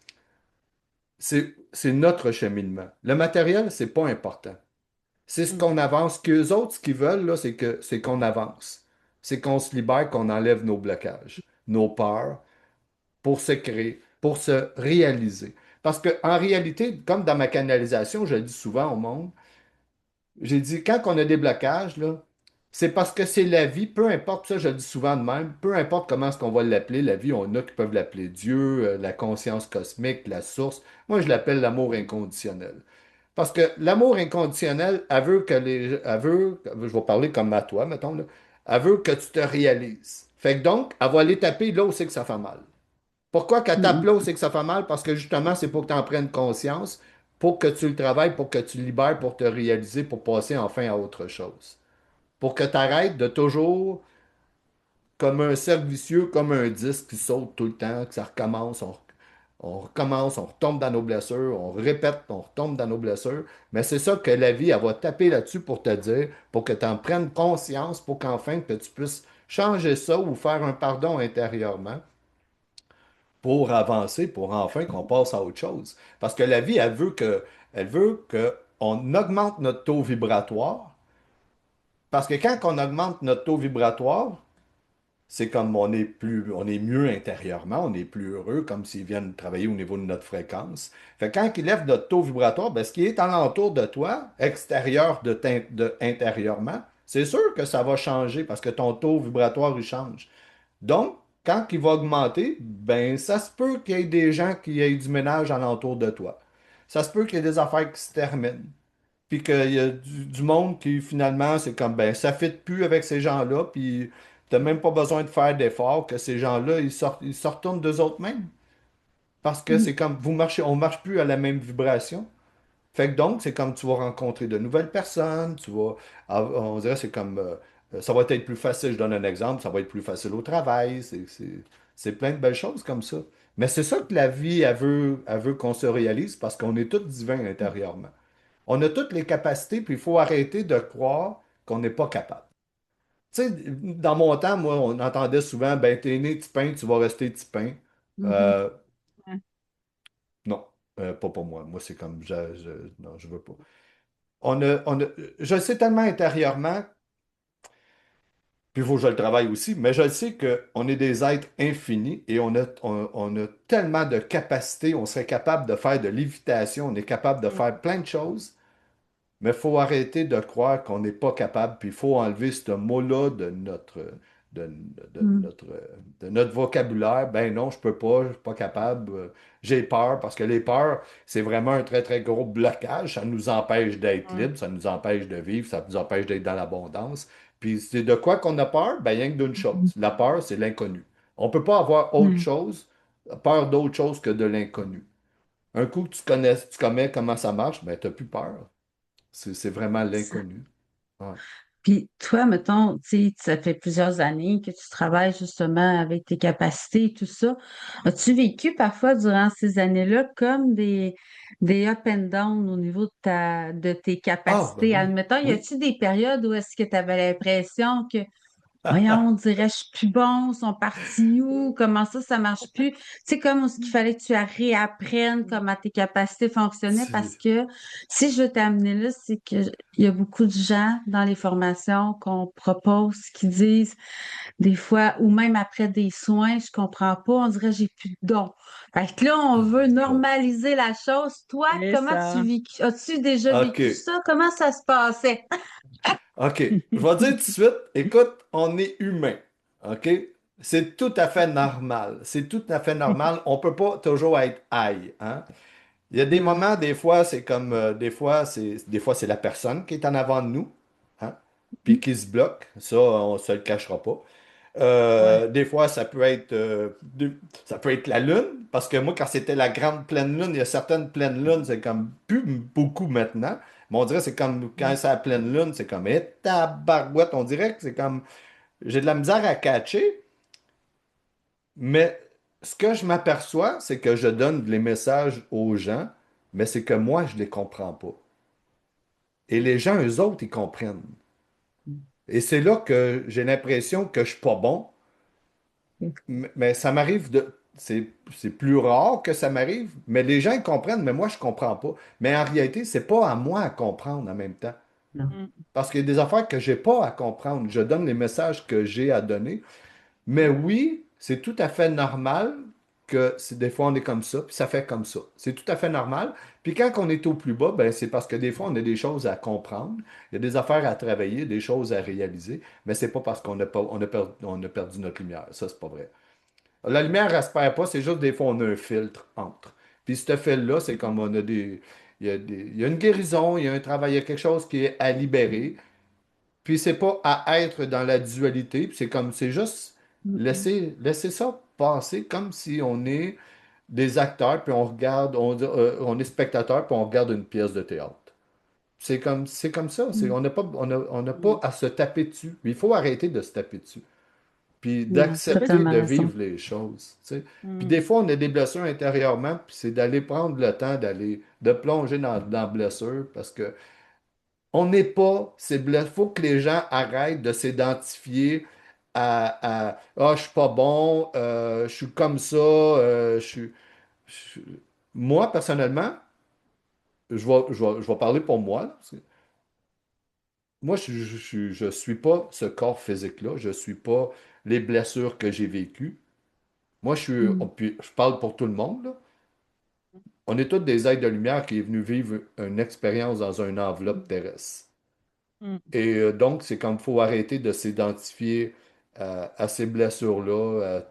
c'est notre cheminement. Le matériel, c'est pas important. C'est ce Mm. qu'on avance. Qu'eux autres, ce qu'ils veulent, là, c'est qu'on avance. C'est qu'on se libère, qu'on enlève nos blocages, nos peurs, pour se créer, pour se réaliser. Parce qu'en réalité, comme dans ma canalisation, je le dis souvent au monde, j'ai dit, quand on a des blocages, là, c'est parce que c'est la vie, peu importe, ça je le dis souvent de même, peu importe comment est-ce qu'on va l'appeler, la vie, on a qui peuvent l'appeler Dieu, la conscience cosmique, la source. Moi, je l'appelle l'amour inconditionnel. Parce que l'amour inconditionnel, elle veut, je vais parler comme à toi, mettons, là, elle veut que tu te réalises. Fait que donc, elle va aller taper là où c'est que ça fait mal. Pourquoi qu'elle tape là où Mhm. c'est que ça fait mal? Parce que justement, c'est pour que tu en prennes conscience, pour que tu le travailles, pour que tu le libères, pour te réaliser, pour passer enfin à autre chose. Pour que tu arrêtes de toujours, comme un cercle vicieux, comme un disque qui saute tout le temps, que ça recommence, on recommence, on retombe dans nos blessures, on répète, on retombe dans nos blessures. Mais c'est ça que la vie, elle va taper là-dessus pour te dire, pour que tu en prennes conscience, pour qu'enfin que tu puisses changer ça ou faire un pardon intérieurement pour avancer, pour enfin qu'on passe à autre chose. Parce que la vie, elle veut que on augmente notre taux vibratoire. Parce que quand on augmente notre taux vibratoire, c'est comme on est mieux intérieurement, on est plus heureux, comme s'ils viennent travailler au niveau de notre fréquence. Fait que quand ils lèvent notre taux vibratoire, ben, ce qui est alentour de toi, extérieur intérieurement, c'est sûr que ça va changer parce que ton taux vibratoire, il change. Donc, quand il va augmenter, ben, ça se peut qu'il y ait des gens qui aient du ménage alentour de toi. Ça se peut qu'il y ait des affaires qui se terminent. Puis qu'il y a du monde qui, finalement, c'est comme, ben, ça ne fit plus avec ces gens-là, puis t'as même pas besoin de faire d'efforts, que ces gens-là, ils se retournent d'eux autres mêmes. Parce que c'est comme, on marche plus à la même vibration. Fait que donc, c'est comme tu vas rencontrer de nouvelles personnes, on dirait c'est comme, ça va être plus facile, je donne un exemple, ça va être plus facile au travail, c'est plein de belles choses comme ça. Mais c'est ça que la vie, elle veut qu'on se réalise parce qu'on est tous divins intérieurement. On a toutes les capacités, puis il faut arrêter de croire qu'on n'est pas capable. Tu sais, dans mon temps, moi, on entendait souvent, ben, t'es né petit pain, tu vas rester petit pain. Mhm. Euh, Ouais. non, pas pour moi. Moi, c'est comme, non, je veux pas. Je le sais tellement intérieurement, puis il faut que je le travaille aussi, mais je le sais qu'on est des êtres infinis et on a tellement de capacités, on serait capable de faire de l'évitation, on est capable de Mm. faire plein de choses. Mais il faut arrêter de croire qu'on n'est pas capable, puis il faut enlever ce mot-là de, Mhm. de notre vocabulaire. Ben non, je suis pas capable, j'ai peur, parce que les peurs, c'est vraiment un très, très gros blocage. Ça nous empêche d'être Ouais. libre, ça nous empêche de vivre, ça nous empêche d'être dans l'abondance. Puis c'est de quoi qu'on a peur? Ben rien que d'une chose. La peur, c'est l'inconnu. On ne peut pas avoir autre Mhm. chose, peur d'autre chose que de l'inconnu. Un coup que tu connais comment ça marche, ben tu n'as plus peur. C'est vraiment l'inconnu. Ouais. Puis toi, mettons, tu sais, ça fait plusieurs années que tu travailles justement avec tes capacités et tout ça. As-tu vécu parfois durant ces années-là comme des up and down au niveau de tes Ah, ben capacités? oui. Admettons, y Oui. a-tu des périodes où est-ce que tu avais l'impression que voyons, on dirait, je suis plus bon, ils sont partis où? Comment ça marche plus? C'est comme ce qu'il fallait que tu réapprennes comment tes capacités fonctionnaient parce Tu- que si je veux t'amener là, c'est que il y a beaucoup de gens dans les formations qu'on propose qui disent des fois, ou même après des soins, je comprends pas, on dirait j'ai plus de dons. Fait que là, on Oh veut my God. normaliser la chose. Toi, Et comment ça. as-tu déjà OK. vécu ça? Comment ça se passait? OK. Je vais dire tout de suite, écoute, on est humain. OK? C'est tout à fait normal. C'est tout à fait normal. On peut pas toujours être high, hein? Il y a des Non. moments, des fois, c'est comme, des fois, c'est la personne qui est en avant de nous, hein? Puis qui se bloque. Ça, on se le cachera pas. Ouais. Des fois, ça peut être la lune, parce que moi, quand c'était la grande pleine lune, il y a certaines pleines lunes, c'est comme plus beaucoup maintenant. Mais on dirait que c'est comme quand c'est la pleine lune, c'est comme tabarouette. On dirait que c'est comme j'ai de la misère à catcher, mais ce que je m'aperçois, c'est que je donne les messages aux gens, mais c'est que moi, je les comprends pas. Et les gens, eux autres, ils comprennent. Et c'est là que j'ai l'impression que je suis pas bon. Mais ça m'arrive de. C'est plus rare que ça m'arrive, mais les gens ils comprennent, mais moi je comprends pas. Mais en réalité, c'est pas à moi à comprendre en même temps. Non. Mm. Parce qu'il y a des affaires que j'ai pas à comprendre. Je donne les messages que j'ai à donner. Mais oui, c'est tout à fait normal que des fois on est comme ça, puis ça fait comme ça. C'est tout à fait normal. Puis quand on est au plus bas, ben, c'est parce que des fois on a des choses à comprendre, il y a des affaires à travailler, des choses à réaliser, mais c'est pas parce qu'on a, pas, on a perdu notre lumière. Ça, c'est pas vrai. La lumière, elle se perd pas, c'est juste des fois, on a un filtre entre. Puis ce fil-là, c'est comme on a des. Il y a une guérison, il y a un travail, il y a quelque chose qui est à libérer. Puis c'est pas à être dans la dualité, puis c'est comme, c'est juste. Mm, Laissez ça passer comme si on est des acteurs, puis on regarde, on est spectateur, puis on regarde une pièce de théâtre. C'est comme ça. mm, On n'a pas mm. à se taper dessus. Mais il faut arrêter de se taper dessus. Puis Non, Je sais pas si- d'accepter totalement de raison. vivre les choses. Tu sais. Puis Hmm. des fois, on a des blessures intérieurement, puis c'est d'aller prendre le temps de plonger dans la blessure parce que on n'est pas ces blessures. Il faut que les gens arrêtent de s'identifier Ah, je suis pas bon, je suis comme ça, je- Moi, personnellement, je vais parler pour moi, là, parce que moi, je suis pas ce corps physique-là, je suis pas les blessures que j'ai vécues. Moi, Mm. puis je parle pour tout le monde, là. On est tous des êtres de lumière qui est venu vivre une expérience dans une enveloppe terrestre. Hmm. Et donc, c'est comme il faut arrêter de s'identifier à ces blessures-là.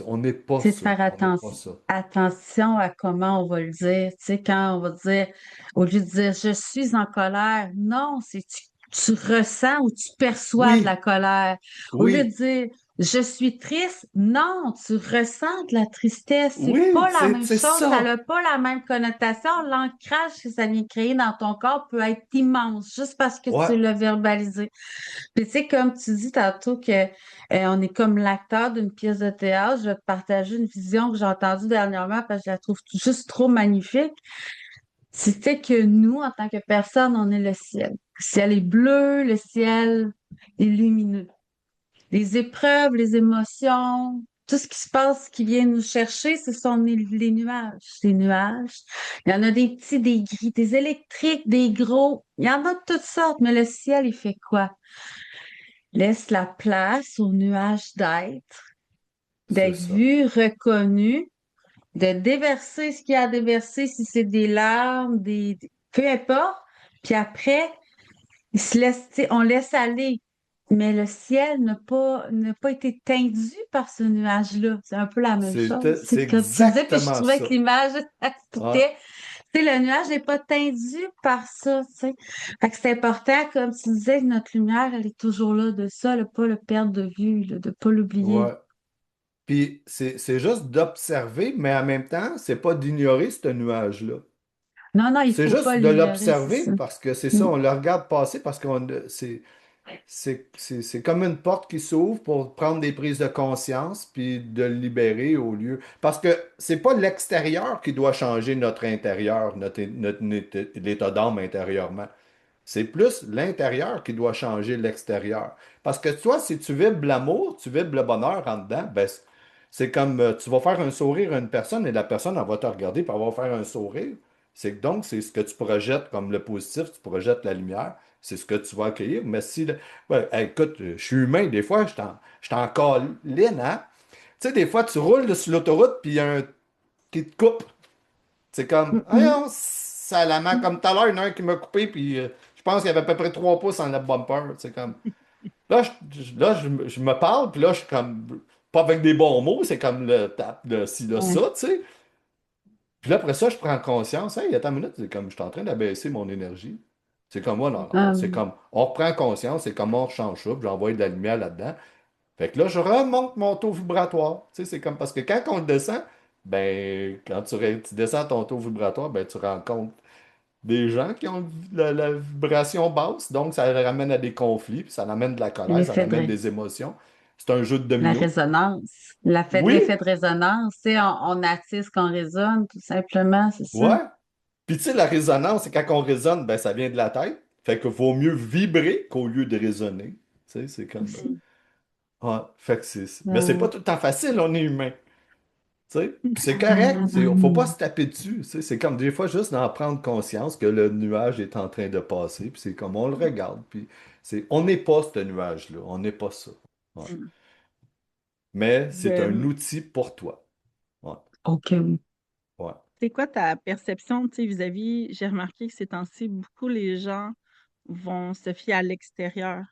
On n'est pas C'est de ça. faire On n'est pas ça. attention à comment on va le dire. Tu sais, quand on va dire, au lieu de dire je suis en colère, non, c'est tu ressens ou tu perçois de la Oui, colère. Au lieu de oui, dire je suis triste, non, tu ressens de la tristesse. C'est oui, pas la même c'est chose, ça ça. n'a pas la même connotation. L'ancrage que ça vient créer dans ton corps peut être immense juste parce que Ouais, tu l'as verbalisé. Puis tu sais, comme tu dis tantôt que on est comme l'acteur d'une pièce de théâtre, je vais te partager une vision que j'ai entendue dernièrement parce que je la trouve juste trop magnifique. C'était que nous, en tant que personne, on est le ciel. Le ciel est bleu, le ciel est lumineux. Les épreuves, les émotions, tout ce qui se passe, qui vient nous chercher, ce sont les nuages. Les nuages. Il y en a des petits, des gris, des électriques, des gros. Il y en a de toutes sortes, mais le ciel, il fait quoi? Laisse la place aux nuages c'est d'être ça. vu, reconnu, de déverser ce qu'il y a à déverser, si c'est des larmes, peu importe. Puis après, il se laisse, tu sais, on laisse aller. Mais le ciel n'a pas été teindu par ce nuage-là. C'est un peu la même chose. C'est C'est comme tu disais, puis je exactement trouvais que ça. l'image Ouais. fitait. Tu sais, le nuage n'est pas teindu par ça, tu sais. Fait que c'est important, comme tu disais, que notre lumière, elle est toujours là de ça, de pas le perdre de vue, là, de pas l'oublier. Ouais. Puis c'est juste d'observer, mais en même temps, c'est pas d'ignorer ce nuage-là. Non, non, il C'est faut pas juste de l'ignorer, c'est l'observer ça. parce que c'est ça, Mm. on le regarde passer parce c'est comme une porte qui s'ouvre pour prendre des prises de conscience puis de le libérer au lieu. Parce que c'est pas l'extérieur qui doit changer notre intérieur, notre l'état d'âme intérieurement. C'est plus l'intérieur qui doit changer l'extérieur. Parce que toi, si tu vibres l'amour, tu vibres le bonheur en dedans, ben, c'est comme tu vas faire un sourire à une personne et la personne, elle va te regarder et elle va faire un sourire. C'est ce que tu projettes comme le positif, tu projettes la lumière, c'est ce que tu vas accueillir. Mais si, ouais, hey, écoute, je suis humain, des fois, je t'en câline, hein? Tu sais, des fois, tu roules sur l'autoroute puis il y a un qui te coupe. C'est comme, Mm, ah mm. non, ça la ment. Comme tout à l'heure, il y en a un qui m'a coupé, puis je pense qu'il y avait à peu près 3 pouces en le bumper. C'est comme, je me parle, puis là, je suis comme, pas avec des bons mots, c'est comme le tap, le ci, le Ouais. ça, tu sais. Puis là, après ça, je prends conscience, hey, attends une minute, c'est comme, je suis en train d'abaisser mon énergie. C'est comme, moi, non, non, c'est Um, comme, on reprend conscience, c'est comme on change ça, puis j'envoie de la lumière là-dedans. Fait que là, je remonte mon taux vibratoire. Tu sais, c'est comme, parce que quand on le descend, ben, quand tu descends ton taux vibratoire, ben, tu rencontres des gens qui ont la vibration basse, donc ça ramène à des conflits, puis ça ramène de la colère, ça l'effet ramène de des émotions. C'est un jeu de la domino. résonance. Oui, L'effet de résonance, tu sais, on attire ce qu'on résonne, tout simplement, c'est ça. ouais. Puis tu sais, la résonance, c'est quand on résonne, ben ça vient de la tête. Fait qu'il vaut mieux vibrer qu'au lieu de résonner. Tu sais, c'est comme. Aussi. Ouais, fait que mais c'est pas Euh, tout le temps facile, on est humain. Tu sais, puis c'est correct, faut pas hum, se taper dessus. Tu sais, c'est comme des fois juste d'en prendre conscience que le nuage est en train de passer, puis c'est comme on le regarde, puis on n'est pas ce nuage-là, on n'est pas ça. Ouais. Hmm. Mais c'est un Je- outil pour toi. Ouais, OK, oui. ouais. C'est quoi ta perception, tu sais, vis-à-vis, j'ai remarqué que ces temps-ci, beaucoup les gens vont se fier à l'extérieur.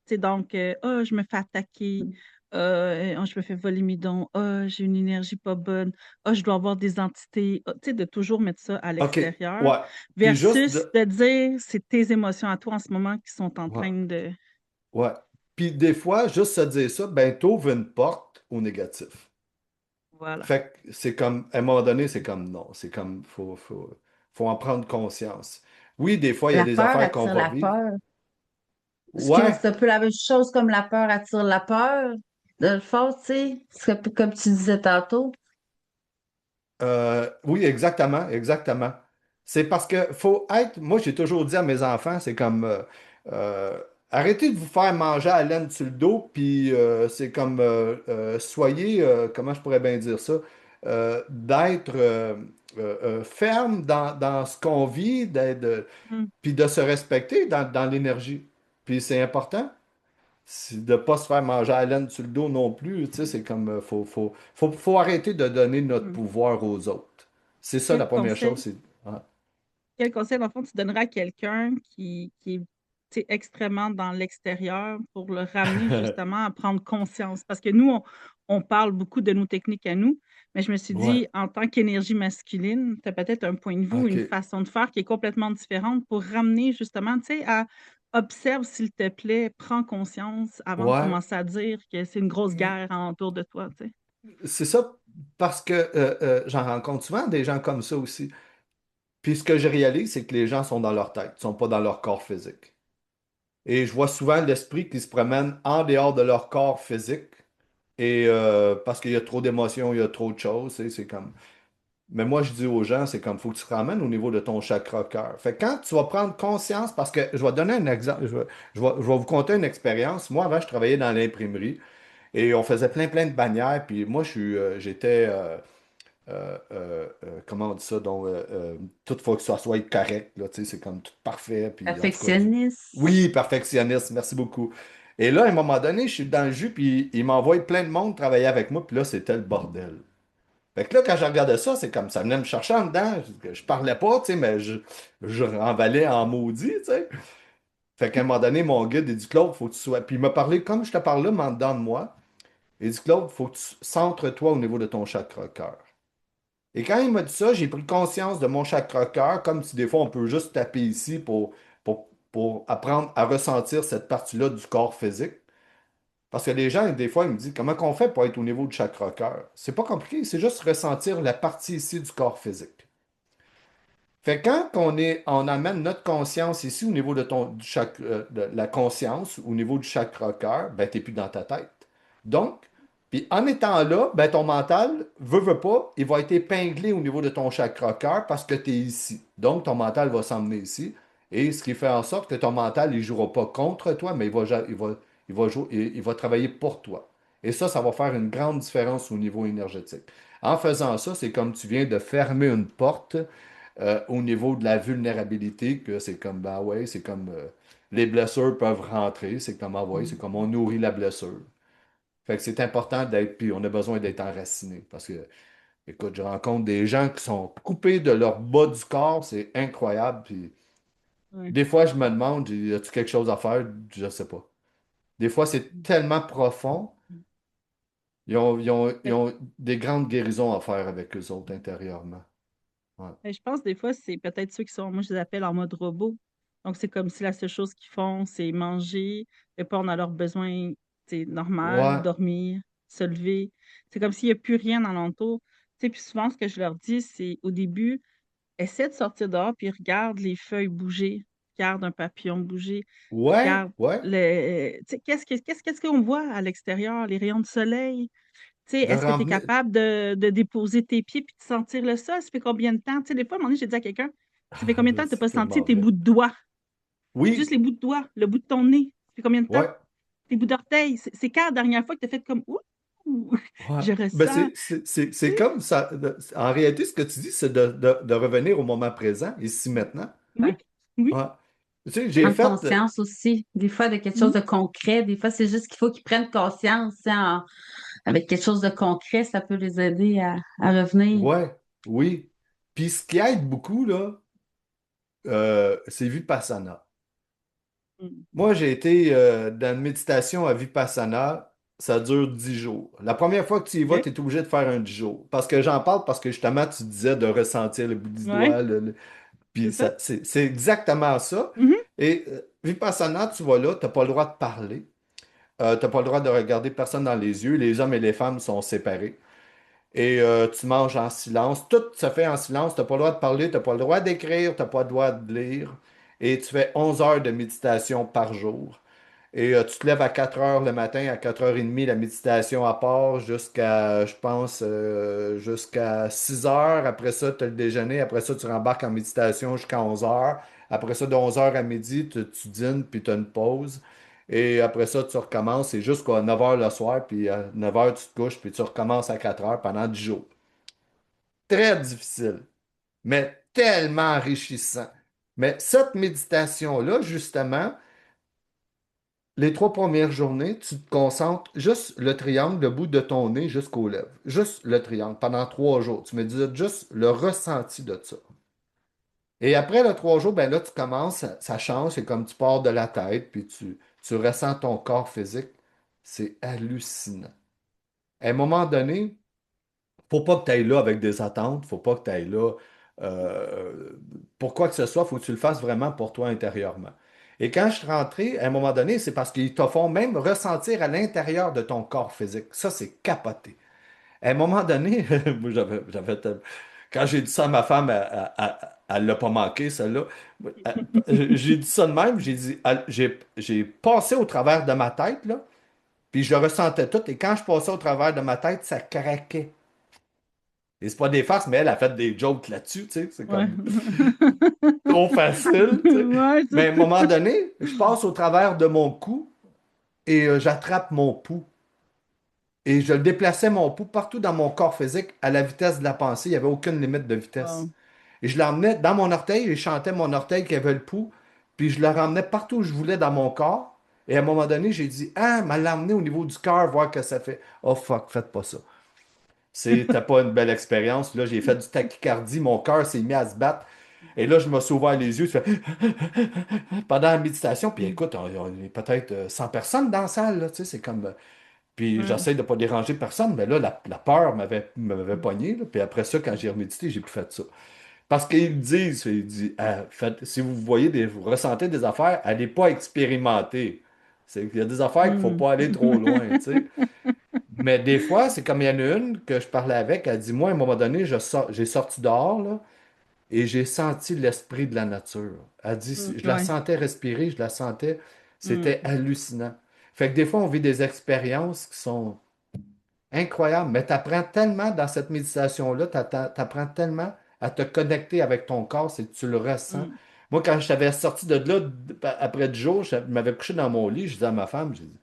Tu sais, donc, ah, je me fais attaquer, ah, je me fais voler mes dons, ah, j'ai une énergie pas bonne, ah, je dois avoir des entités, ah, tu sais, de toujours mettre ça à OK, l'extérieur ouais. Puis juste versus de dire c'est tes émotions à toi en ce moment qui sont en ouais, train de. ouais. Puis des fois, juste se dire ça, ben, t'ouvres une porte au négatif. Voilà. Fait que c'est comme, à un moment donné, c'est comme non. C'est comme, faut en prendre conscience. Oui, des fois, il y a La des peur affaires qu'on attire va la vivre. peur. Est-ce que Ouais, c'est un peu la même chose comme la peur attire la peur? De le fond, tu sais, c'est un peu comme tu disais tantôt. oui, exactement, exactement. C'est parce que faut être, moi j'ai toujours dit à mes enfants, c'est comme euh, arrêtez de vous faire manger à laine sur le dos, puis c'est comme soyez, comment je pourrais bien dire ça, d'être ferme dans ce qu'on vit, Mm, puis de se respecter dans l'énergie. Puis c'est important. De ne pas se faire manger à laine sur le dos non plus, tu sais, c'est comme, faut arrêter de donner notre mm. pouvoir aux autres. C'est ça la Quel première chose, conseil, c'est... Ah. quel conseil, dans le fond, tu donnerais à quelqu'un qui est tu sais, extrêmement dans l'extérieur pour le ramener justement à prendre conscience? Parce que nous, on parle beaucoup de nos techniques à nous, mais je me suis Ouais, dit, en tant qu'énergie masculine, tu as peut-être un point de vue, OK. une façon de faire qui est complètement différente pour ramener justement, tu sais, à observe s'il te plaît, prends conscience avant de Ouais, commencer à dire que c'est une grosse guerre autour de toi, tu sais. c'est ça parce que j'en rencontre souvent des gens comme ça aussi. Puis ce que je réalise, c'est que les gens sont dans leur tête, ils sont pas dans leur corps physique. Et je vois souvent l'esprit qui se promène en dehors de leur corps physique. Et parce qu'il y a trop d'émotions, il y a trop de choses, tu sais, c'est comme... Mais moi, je dis aux gens, c'est comme, faut que tu te ramènes au niveau de ton chakra cœur. Fait que quand tu vas prendre conscience, parce que je vais donner un exemple, je vais vous conter une expérience. Moi, avant, je travaillais dans l'imprimerie et on faisait plein de bannières. Puis moi, j'étais, comment on dit ça, donc, tout faut que ça soit correct, là, tu sais, c'est comme tout parfait. Puis en tout cas, Perfectionniste. oui, perfectionniste, merci beaucoup. Et là, à un moment donné, je suis dans le jus, puis il m'envoie plein de monde travailler avec moi, puis là, c'était le bordel. Fait que là, quand je regardais ça, c'est comme ça venait me chercher en dedans. Je parlais pas, tu sais, mais je renvalais en maudit, tu sais. Fait qu'à un moment donné, mon guide, il dit, Claude, faut que tu sois. Puis il m'a parlé comme je te parle là, mais en dedans de moi. Il dit, Claude, faut que tu centres-toi au niveau de ton chakra cœur. Et quand il m'a dit ça, j'ai pris conscience de mon chakra cœur, comme si des fois on peut juste taper ici pour apprendre à ressentir cette partie-là du corps physique. Parce que les gens, des fois, ils me disent, comment qu'on fait pour être au niveau du chakra cœur? C'est pas compliqué, c'est juste ressentir la partie ici du corps physique. Fait que quand on amène notre conscience ici au niveau de de la conscience, au niveau du chakra cœur, ben, t'es plus dans ta tête. Donc, puis en étant là, ben, ton mental, veut pas, il va être épinglé au niveau de ton chakra cœur parce que tu es ici. Donc, ton mental va s'emmener ici. Et ce qui fait en sorte que ton mental, il ne jouera pas contre toi, mais il va travailler pour toi. Et ça va faire une grande différence au niveau énergétique. En faisant ça, c'est comme tu viens de fermer une porte au niveau de la vulnérabilité, que c'est comme, ben ouais, c'est comme les blessures peuvent rentrer, c'est comme, ah ouais, c'est comme on nourrit la blessure. Fait que c'est important d'être, puis on a besoin d'être enraciné. Parce que, écoute, je rencontre des gens qui sont coupés de leur bas du corps, c'est incroyable. Puis Ouais. des fois, je me demande, y a-tu quelque chose à faire? Je sais pas. Des fois, c'est tellement profond, ils ont des grandes guérisons à faire avec eux autres intérieurement. Ouais. Je pense des fois, c'est peut-être ceux qui sont, moi je les appelle en mode robot. Donc, c'est comme si la seule chose qu'ils font, c'est manger, répondre à leurs besoins normal, Ouais, dormir, se lever. C'est comme s'il n'y a plus rien alentour. Tu sais, puis souvent, ce que je leur dis, c'est au début, essaie de sortir dehors, puis regarde les feuilles bouger, regarde un papillon bouger, ouais, regarde ouais. le. Tu sais, qu'est-ce qu'on voit à l'extérieur? Les rayons de soleil, tu sais, De est-ce que tu es ramener. capable de déposer tes pieds puis de sentir le sol? Ça fait combien de temps? Tu sais, des fois, à un moment donné, j'ai dit à quelqu'un, ça fait combien de temps que tu n'as pas C'est senti tellement tes vrai. bouts de doigts? Juste Oui, les bouts de doigts, le bout de ton nez. Ça fait combien de temps? ouais. Tes bouts d'orteils. C'est quand la dernière fois que tu as fait comme, ouh, Ouais. je Ben, ressens. Tu c'est sais? comme ça. En réalité, ce que tu dis, c'est de revenir au moment présent, ici, maintenant. Oui, oui. Ouais. Tu sais, j'ai Prendre fait. conscience aussi, des fois, de quelque chose Mhm. de concret. Des fois, c'est juste qu'il faut qu'ils prennent conscience, tu sais, avec quelque chose de concret, ça peut les aider à revenir. Ouais, oui. Puis ce qui aide beaucoup, là, c'est Vipassana. Mhm. Moi, j'ai été dans une méditation à Vipassana. Ça dure 10 jours. La première fois que tu y vas, OK, tu es obligé de faire un 10 jours. Parce que j'en parle parce que justement, tu disais de ressentir le bout du ouais, doigt, c'est puis ça. c'est exactement ça. Mhm. Et Vipassana, tu vas là, tu n'as pas le droit de parler. t'as pas le droit de regarder personne dans les yeux. Les hommes et les femmes sont séparés. Et tu manges en silence. Tout se fait en silence. Tu n'as pas le droit de parler, tu n'as pas le droit d'écrire, tu n'as pas le droit de lire. Et tu fais 11 heures de méditation par jour. Et tu te lèves à 4 heures le matin, à 4h30, la méditation à part, jusqu'à, je pense, jusqu'à 6 heures. Après ça, tu as le déjeuner. Après ça, tu rembarques en méditation jusqu'à 11 heures. Après ça, de 11 heures à midi, tu dînes, puis tu as une pause. Et après ça, tu recommences. C'est jusqu'à 9 heures le soir, puis à 9 heures, tu te couches, puis tu recommences à 4 heures pendant 10 jours. Très difficile, mais tellement enrichissant. Mais cette méditation-là, justement, les 3 premières journées, tu te concentres juste le triangle, le bout de ton nez jusqu'aux lèvres. Juste le triangle pendant 3 jours. Tu médites juste le ressenti de ça. Et après les 3 jours, ben là, tu commences, ça change, c'est comme tu pars de la tête, puis tu ressens ton corps physique. C'est hallucinant. À un moment donné, faut pas que tu ailles là avec des attentes, faut pas que tu ailles là euh, pour quoi que ce soit, faut que tu le fasses vraiment pour toi intérieurement. Et quand je suis rentré, à un moment donné, c'est parce qu'ils te font même ressentir à l'intérieur de ton corps physique. Ça, c'est capoté. À un moment donné, moi, quand j'ai dit ça à ma femme, elle l'a pas manqué, celle-là. J'ai dit ça de même, j'ai dit, j'ai passé au travers de ma tête, là, puis je le ressentais tout, et quand je passais au travers de ma tête, ça craquait. Et c'est pas des farces, mais elle a fait des jokes là-dessus, tu sais. C'est Ouais. comme trop facile, tu sais. Ouais, Mais à un moment donné, je passe au travers de mon cou et j'attrape mon pouls. Et je déplaçais mon pouls partout dans mon corps physique à la vitesse de la pensée. Il n'y avait aucune limite de vitesse. wow. Et je l'emmenais dans mon orteil et je chantais mon orteil qui avait le pouls. Puis je le ramenais partout où je voulais dans mon corps. Et à un moment donné, j'ai dit, ah, m'a l'emmener au niveau du cœur, voir que ça fait. Oh fuck, faites pas ça. C'était pas une belle expérience. Là, j'ai fait du tachycardie, mon cœur s'est mis à se battre. Et là, je me suis ouvert les yeux, je fais pendant la méditation. Puis écoute, on est peut-être 100 personnes dans la salle, là, tu sais, c'est comme. Puis Ouais. j'essaie de pas déranger personne, mais là, la peur m'avait pogné, là. Puis après ça, quand j'ai remédité, j'ai plus fait ça. Parce qu'ils disent, ils disent, ah, si vous voyez vous ressentez des affaires, allez pas expérimenter. Il y a des affaires qu'il ne faut Hmm. pas aller trop loin, tu sais. Mais des fois, c'est comme il y en a une que je parlais avec, elle dit, moi, à un moment donné, j'ai sorti dehors, là, et j'ai senti l'esprit de la nature. Elle dit, je la Ouais. sentais respirer, je la sentais, Hmm. c'était hallucinant. Fait que des fois, on vit des expériences qui sont incroyables, mais tu apprends tellement dans cette méditation-là, tu apprends tellement à te connecter avec ton corps, c'est que tu le ressens. Hmm. Moi, quand je t'avais sorti de là, après 10 jours, je m'avais couché dans mon lit, je disais à ma femme, j'ai dit,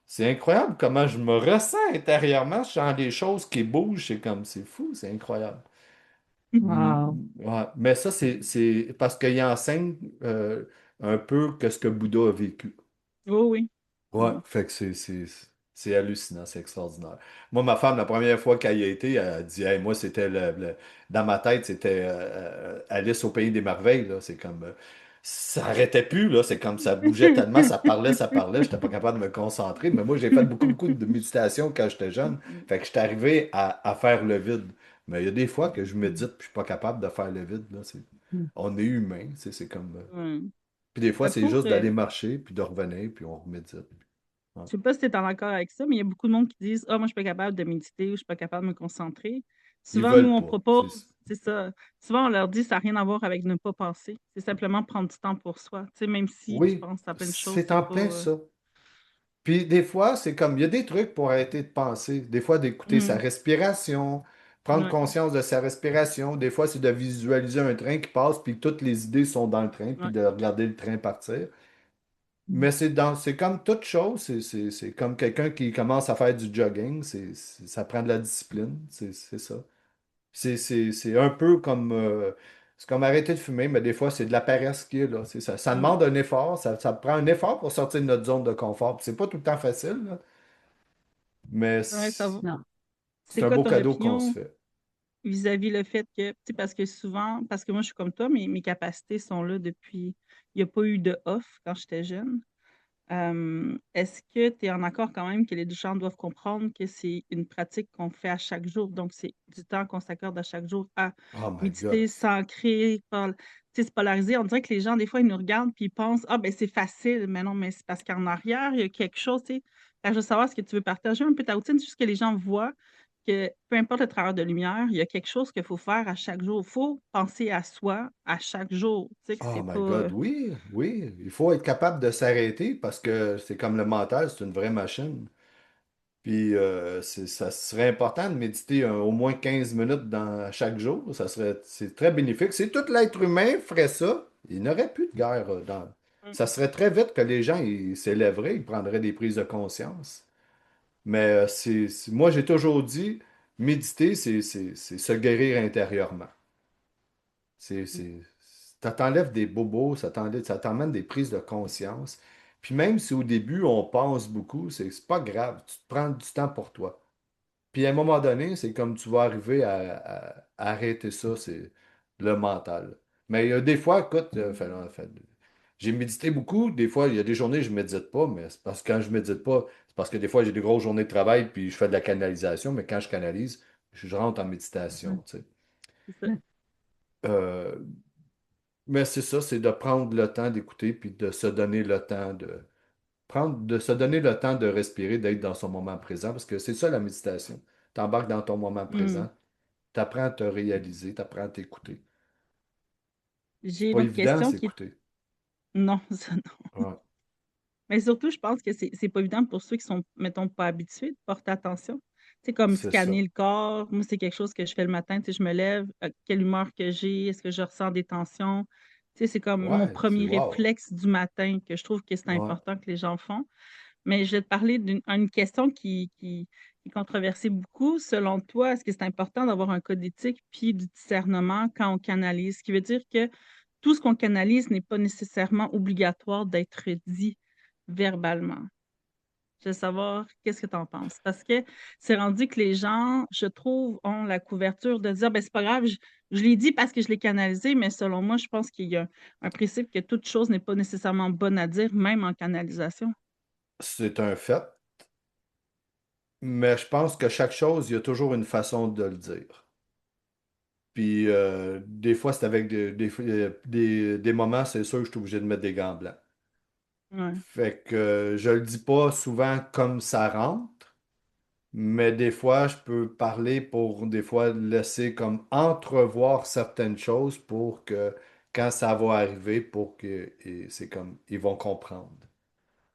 c'est incroyable comment je me ressens intérieurement. Je sens des choses qui bougent. C'est comme, c'est fou, c'est incroyable. Wow. Ouais. Mais ça, c'est parce qu'il enseigne un peu que ce que Bouddha a vécu. Oh oui. Ouais, Hmm. fait que c'est hallucinant, c'est extraordinaire. Moi, ma femme, la première fois qu'elle y a été, elle a dit, hey, moi, c'était dans ma tête, c'était Alice au pays des merveilles, là. C'est comme, ça arrêtait plus, là. C'est comme, ça bougeait tellement, ça parlait, j'étais pas capable de me concentrer. Mais moi, j'ai fait beaucoup, beaucoup de méditation quand j'étais jeune. Fait que j'étais arrivé à faire le vide. Mais il y a des fois que je médite puis je suis pas capable de faire le vide, là. On est humain, c'est comme. Ouais. Puis des fois, Ben, c'est pour, juste d'aller marcher puis de revenir puis on remédite. Ouais. je sais pas si tu es en accord avec ça, mais il y a beaucoup de monde qui disent ah, moi, je suis pas capable de méditer ou je suis pas capable de me concentrer. Ils Souvent, nous, veulent on pas. propose, c'est ça. Souvent, on leur dit ça n'a rien à voir avec ne pas penser. C'est simplement prendre du temps pour soi. Tu sais, même si tu Oui, penses à plein de choses, c'est c'est en pas. plein ça. Puis des fois, c'est comme, il y a des trucs pour arrêter de penser. Des fois, d'écouter sa Hmm. respiration, prendre Ouais, conscience de sa respiration. Des fois, c'est de visualiser un train qui passe, puis toutes les idées sont dans le train, puis ouais. de regarder le train partir. Mais c'est comme toute chose. C'est comme quelqu'un qui commence à faire du jogging. Ça prend de la discipline. C'est ça. C'est un peu comme, c'est comme arrêter de fumer, mais des fois, c'est de la paresse qui est là. C'est ça. Ça Hmm. demande un effort. Ça prend un effort pour sortir de notre zone de confort. Puis c'est pas tout le temps facile, là, mais Ouais, ça va. Non. c'est C'est un quoi beau ton cadeau qu'on se opinion fait. vis-à-vis le fait que, tu sais, parce que souvent, parce que moi, je suis comme toi, mes capacités sont là depuis, il n'y a pas eu de off quand j'étais jeune. Est-ce que tu es en accord quand même que les gens doivent comprendre que c'est une pratique qu'on fait à chaque jour? Donc, c'est du temps qu'on s'accorde à chaque jour à Oh my God. méditer, s'ancrer, tu tu sais, c'est polarisé. On dirait que les gens, des fois, ils nous regardent puis ils pensent, ah, ben c'est facile. Mais non, mais c'est parce qu'en arrière, il y a quelque chose, tu sais. Fait que je veux savoir ce que tu veux partager un peu ta routine, juste que les gens voient que peu importe le travail de lumière, il y a quelque chose qu'il faut faire à chaque jour. Il faut penser à soi à chaque jour. Tu sais, que Oh c'est my pas. God, oui, oui. Il faut être capable de s'arrêter parce que c'est comme le mental, c'est une vraie machine. Puis ça serait important de méditer au moins 15 minutes dans chaque jour. C'est très bénéfique. Si tout l'être humain ferait ça, il n'aurait plus de guerre Mm. ça serait très vite que les gens ils s'élèveraient, ils prendraient des prises de conscience. Mais moi, j'ai toujours dit, méditer, c'est se guérir intérieurement. Ça t'enlève des bobos, ça t'emmène des prises de conscience. Puis même si au début, on pense beaucoup, c'est pas grave. Tu te prends du temps pour toi. Puis à un moment donné, c'est comme tu vas arriver à arrêter ça, c'est le mental. Mais il y a des fois, écoute, j'ai médité beaucoup. Des fois, il y a des journées, je ne médite pas, mais c'est parce que quand je ne médite pas, c'est parce que des fois, j'ai des grosses journées de travail, puis je fais de la canalisation, mais quand je canalise, je rentre en méditation, tu sais. C'est ça. Euh, mais c'est ça, c'est de prendre le temps d'écouter, puis de se donner le temps de se donner le temps de respirer, d'être dans son moment présent, parce que c'est ça la méditation. Tu embarques dans ton moment Mm. présent, tu apprends à te réaliser, tu apprends à t'écouter. C'est J'ai une pas autre évident, question qui est. s'écouter. Non, ça non. Ouais, Mais surtout, je pense que c'est pas évident pour ceux qui sont, mettons, pas habitués de porter attention. C'est comme c'est ça. scanner le corps. Moi, c'est quelque chose que je fais le matin. Tu sais, je me lève, quelle humeur que j'ai, est-ce que je ressens des tensions? Tu sais, c'est comme mon Ouais, c'est premier wow. réflexe du matin que je trouve que c'est Ouais. important que les gens font. Mais je vais te parler d'une question qui est controversée beaucoup. Selon toi, est-ce que c'est important d'avoir un code éthique puis du discernement quand on canalise? Ce qui veut dire que tout ce qu'on canalise n'est pas nécessairement obligatoire d'être dit verbalement. Je veux savoir qu'est-ce que tu en penses. Parce que c'est rendu que les gens, je trouve, ont la couverture de dire, ben c'est pas grave, je l'ai dit parce que je l'ai canalisé, mais selon moi, je pense qu'il y a un principe que toute chose n'est pas nécessairement bonne à dire, même en canalisation. C'est un fait, mais je pense que chaque chose, il y a toujours une façon de le dire. Puis des fois, c'est avec des moments, c'est sûr que je suis obligé de mettre des gants blancs. Ouais. Fait que je le dis pas souvent comme ça rentre, mais des fois, je peux parler pour des fois laisser comme entrevoir certaines choses pour que quand ça va arriver, pour que c'est comme ils vont comprendre.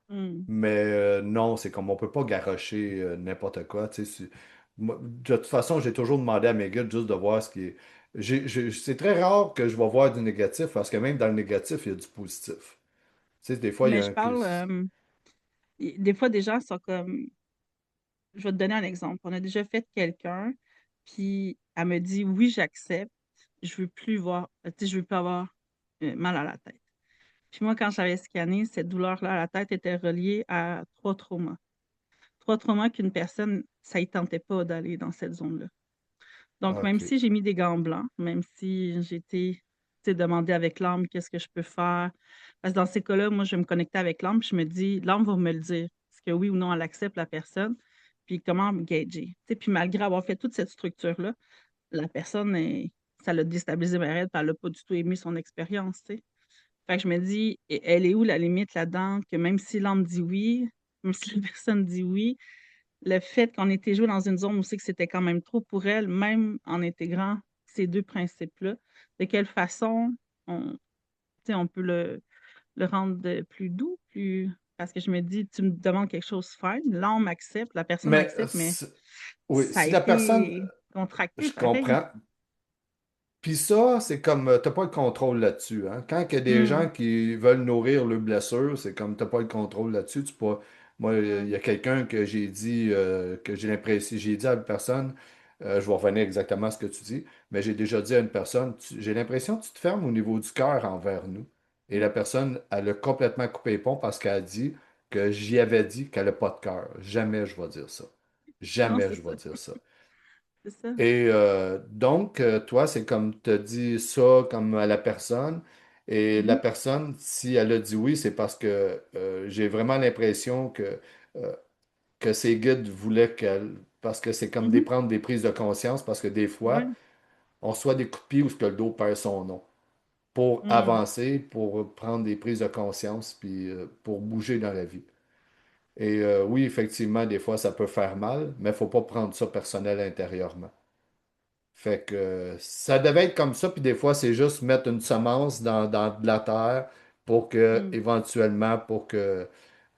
Hmm. Mais non, c'est comme on peut pas garrocher n'importe quoi. Tu sais, de toute façon, j'ai toujours demandé à mes guides juste de voir ce qui est. C'est très rare que je vais voir du négatif parce que même dans le négatif, il y a du positif. Tu sais, des fois, il y Mais a je un. parle, des fois, des gens sont comme, je vais te donner un exemple. On a déjà fait quelqu'un, puis elle me dit, oui, j'accepte, je veux plus voir, tu sais, je veux plus avoir mal à la tête. Puis moi, quand j'avais scanné, cette douleur-là à la tête était reliée à trois traumas. Trois traumas qu'une personne, ça ne tentait pas d'aller dans cette zone-là. Donc, même OK. si j'ai mis des gants blancs, même si j'ai été, tu sais, demandé avec l'âme qu'est-ce que je peux faire, parce que dans ces cas-là, moi, je vais me connecter avec l'âme, puis je me dis, l'âme va me le dire. Est-ce que oui ou non, elle accepte la personne, puis comment me gager. Tu sais, puis malgré avoir fait toute cette structure-là, la personne, ça l'a déstabilisé ma raide, puis elle n'a pas du tout aimé son expérience, tu sais. Fait que je me dis, elle est où la limite là-dedans, que même si l'âme dit oui, même si la personne dit oui, le fait qu'on était joué dans une zone où c'est que c'était quand même trop pour elle, même en intégrant ces deux principes-là, de quelle façon on, tu sais, on peut le rendre plus doux, plus. Parce que je me dis, tu me demandes quelque chose fine, l'âme accepte, la personne Mais accepte, mais oui, ça a si la personne, été contracté je pareil. comprends. Puis ça, c'est comme, t'as pas le contrôle là-dessus, hein. Quand il y a des gens Hum, qui veulent nourrir leurs blessures, c'est comme, t'as pas le contrôle là-dessus. Moi, il y hum, a quelqu'un que j'ai dit, que j'ai l'impression, j'ai dit à une personne, je vais revenir exactement à ce que tu dis, mais j'ai déjà dit à une personne, j'ai l'impression que tu te fermes au niveau du cœur envers nous. Et la hum. personne, elle a complètement coupé les ponts parce qu'elle a dit que j'y avais dit qu'elle n'a pas de cœur. Jamais je vais dire ça. Non, Jamais c'est je ça. vais dire ça. C'est ça. Et donc, toi, c'est comme tu as dit ça comme à la personne. Et la Mhm, personne, si elle a dit oui, c'est parce que j'ai vraiment l'impression euh, que ses guides voulaient qu'elle. Parce que c'est comme mhm. prendre des prises de conscience, parce que des fois, Ouais. on reçoit des coups de pied où ce que le dos perd son nom. pour Mm. avancer, pour prendre des prises de conscience, puis pour bouger dans la vie. Et oui, effectivement, des fois, ça peut faire mal, mais il ne faut pas prendre ça personnel intérieurement. Fait que ça devait être comme ça, puis des fois, c'est juste mettre une semence dans de la terre pour que, Mm. éventuellement,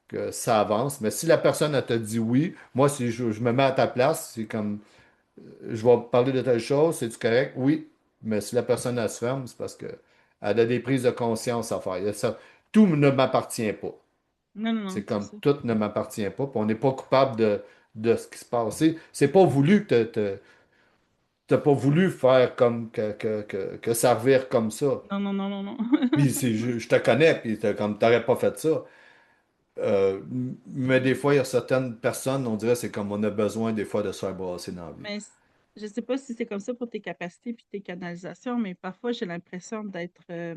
que ça avance. Mais si la personne, elle te dit oui, moi, si je me mets à ta place, c'est comme, je vais parler de telle chose, c'est-tu correct? Oui. Mais si la personne, elle se ferme, c'est parce que elle a des prises de conscience à faire. Il y a ça. Tout ne m'appartient pas. Non, non, non, C'est c'est comme ça. tout ne m'appartient pas, puis on n'est pas coupable de ce qui se passe. C'est pas voulu que t'as pas voulu faire comme que ça revire comme ça. Non, non, non, non, non. Puis je te connais, puis comme t'aurais pas fait ça. Mais des fois, il y a certaines personnes, on dirait, c'est comme on a besoin des fois de se faire brasser dans la vie. Mais je sais pas si c'est comme ça pour tes capacités puis tes canalisations, mais parfois j'ai l'impression d'être euh,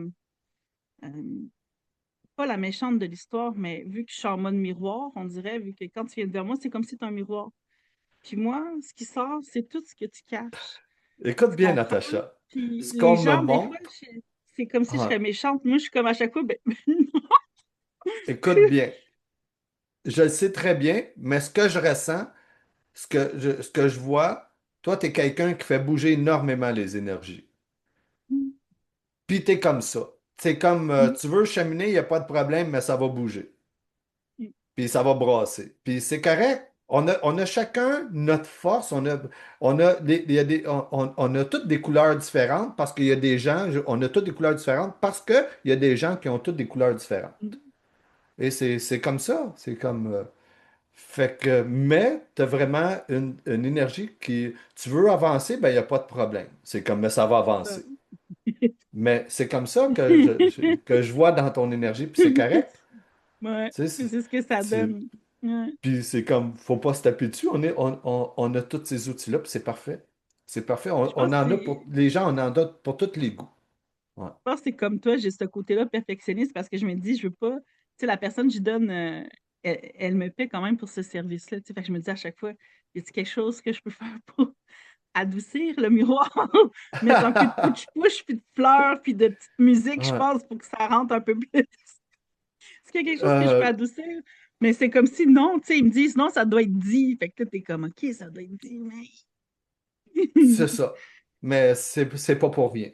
pas la méchante de l'histoire, mais vu que je suis en mode miroir, on dirait, vu que quand tu viens vers moi, c'est comme si tu un miroir. Puis moi, ce qui sort, c'est tout ce que tu caches. Écoute Tu bien, comprends? Natacha. Puis Ce les qu'on me gens, des fois, montre, c'est comme si je serais ah, méchante. Moi, je suis comme à chaque fois, ben, écoute bien. Je le sais très bien, mais ce que je ressens, ce que je vois, toi, tu es quelqu'un qui fait bouger énormément les énergies. Puis tu es comme ça. C'est comme, tu veux cheminer, il n'y a pas de problème, mais ça va bouger. Puis ça va brasser. Puis c'est correct. On a chacun notre force. Il y a on a toutes des couleurs différentes parce qu'il y a des gens, on a toutes des couleurs différentes parce qu'il y a des gens qui ont toutes des couleurs différentes. Et c'est comme ça. C'est comme. Fait que, mais tu as vraiment une énergie qui. Tu veux avancer, ben il n'y a pas de problème. C'est comme, mais ça va avancer. Mais c'est comme ça que je vois dans ton énergie, puis c'est correct. ouais, Tu sais, c'est ce que ça c'est- donne. Ouais. Puis c'est comme, faut pas se taper dessus. On a tous ces outils-là, puis c'est parfait. C'est parfait. Je On pense que en a c'est pour. Les gens, on en a pour tous les goûts. Ouais. Je pense que c'est comme toi, j'ai ce côté-là perfectionniste parce que je me dis, je veux pas, tu sais, la personne que je donne, elle me paie quand même pour ce service-là, tu sais, fait que je me dis à chaque fois, y a-t-il quelque chose que je peux faire pour adoucir le miroir, mettre un peu de push-push, puis de fleurs, puis de petite musique, je Ouais. pense, pour que ça rentre un peu plus. Est-ce qu'il y a quelque chose que je peux Euh, adoucir? Mais c'est comme si non, tu sais, ils me disent non, ça doit être dit. Fait que là, t'es comme, OK, ça doit être dit, mais. c'est ça. Mais c'est pas pour rien.